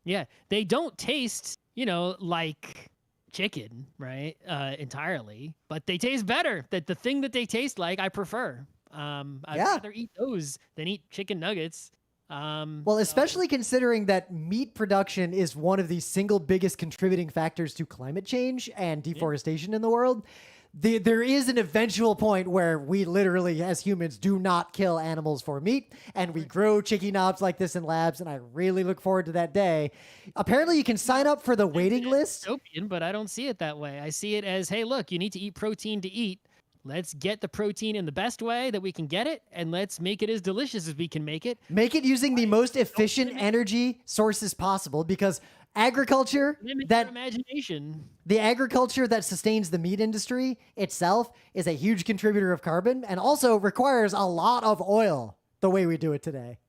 Yeah, they don't taste, like chicken, right? Entirely, but they taste better. That the thing that they taste like, I prefer. I'd rather eat those than eat chicken nuggets. Well, especially considering that meat production is one of the single biggest contributing factors to climate change and deforestation in the world. There is an eventual point where we literally, as humans, do not kill animals for meat, and we grow chicken knobs like this in labs, and I really look forward to that day. Apparently, you can sign up for the waiting list. Dystopian, but I don't see it that way. I see it as, hey, look, you need to eat protein to eat. Let's get the protein in the best way that we can get it, and let's make it as delicious as we can make it. Make it using the most efficient energy sources possible, because agriculture that imagination. The agriculture that sustains the meat industry itself is a huge contributor of carbon and also requires a lot of oil the way we do it today.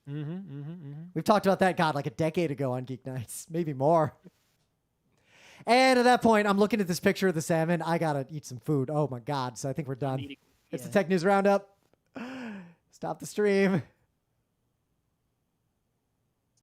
We've talked about that, God, like a decade ago on Geek Nights, maybe more. And at that point, I'm looking at this picture of the salmon. I got to eat some food. Oh, my God. So I think we're done. It's the Tech News Roundup. Stop the stream.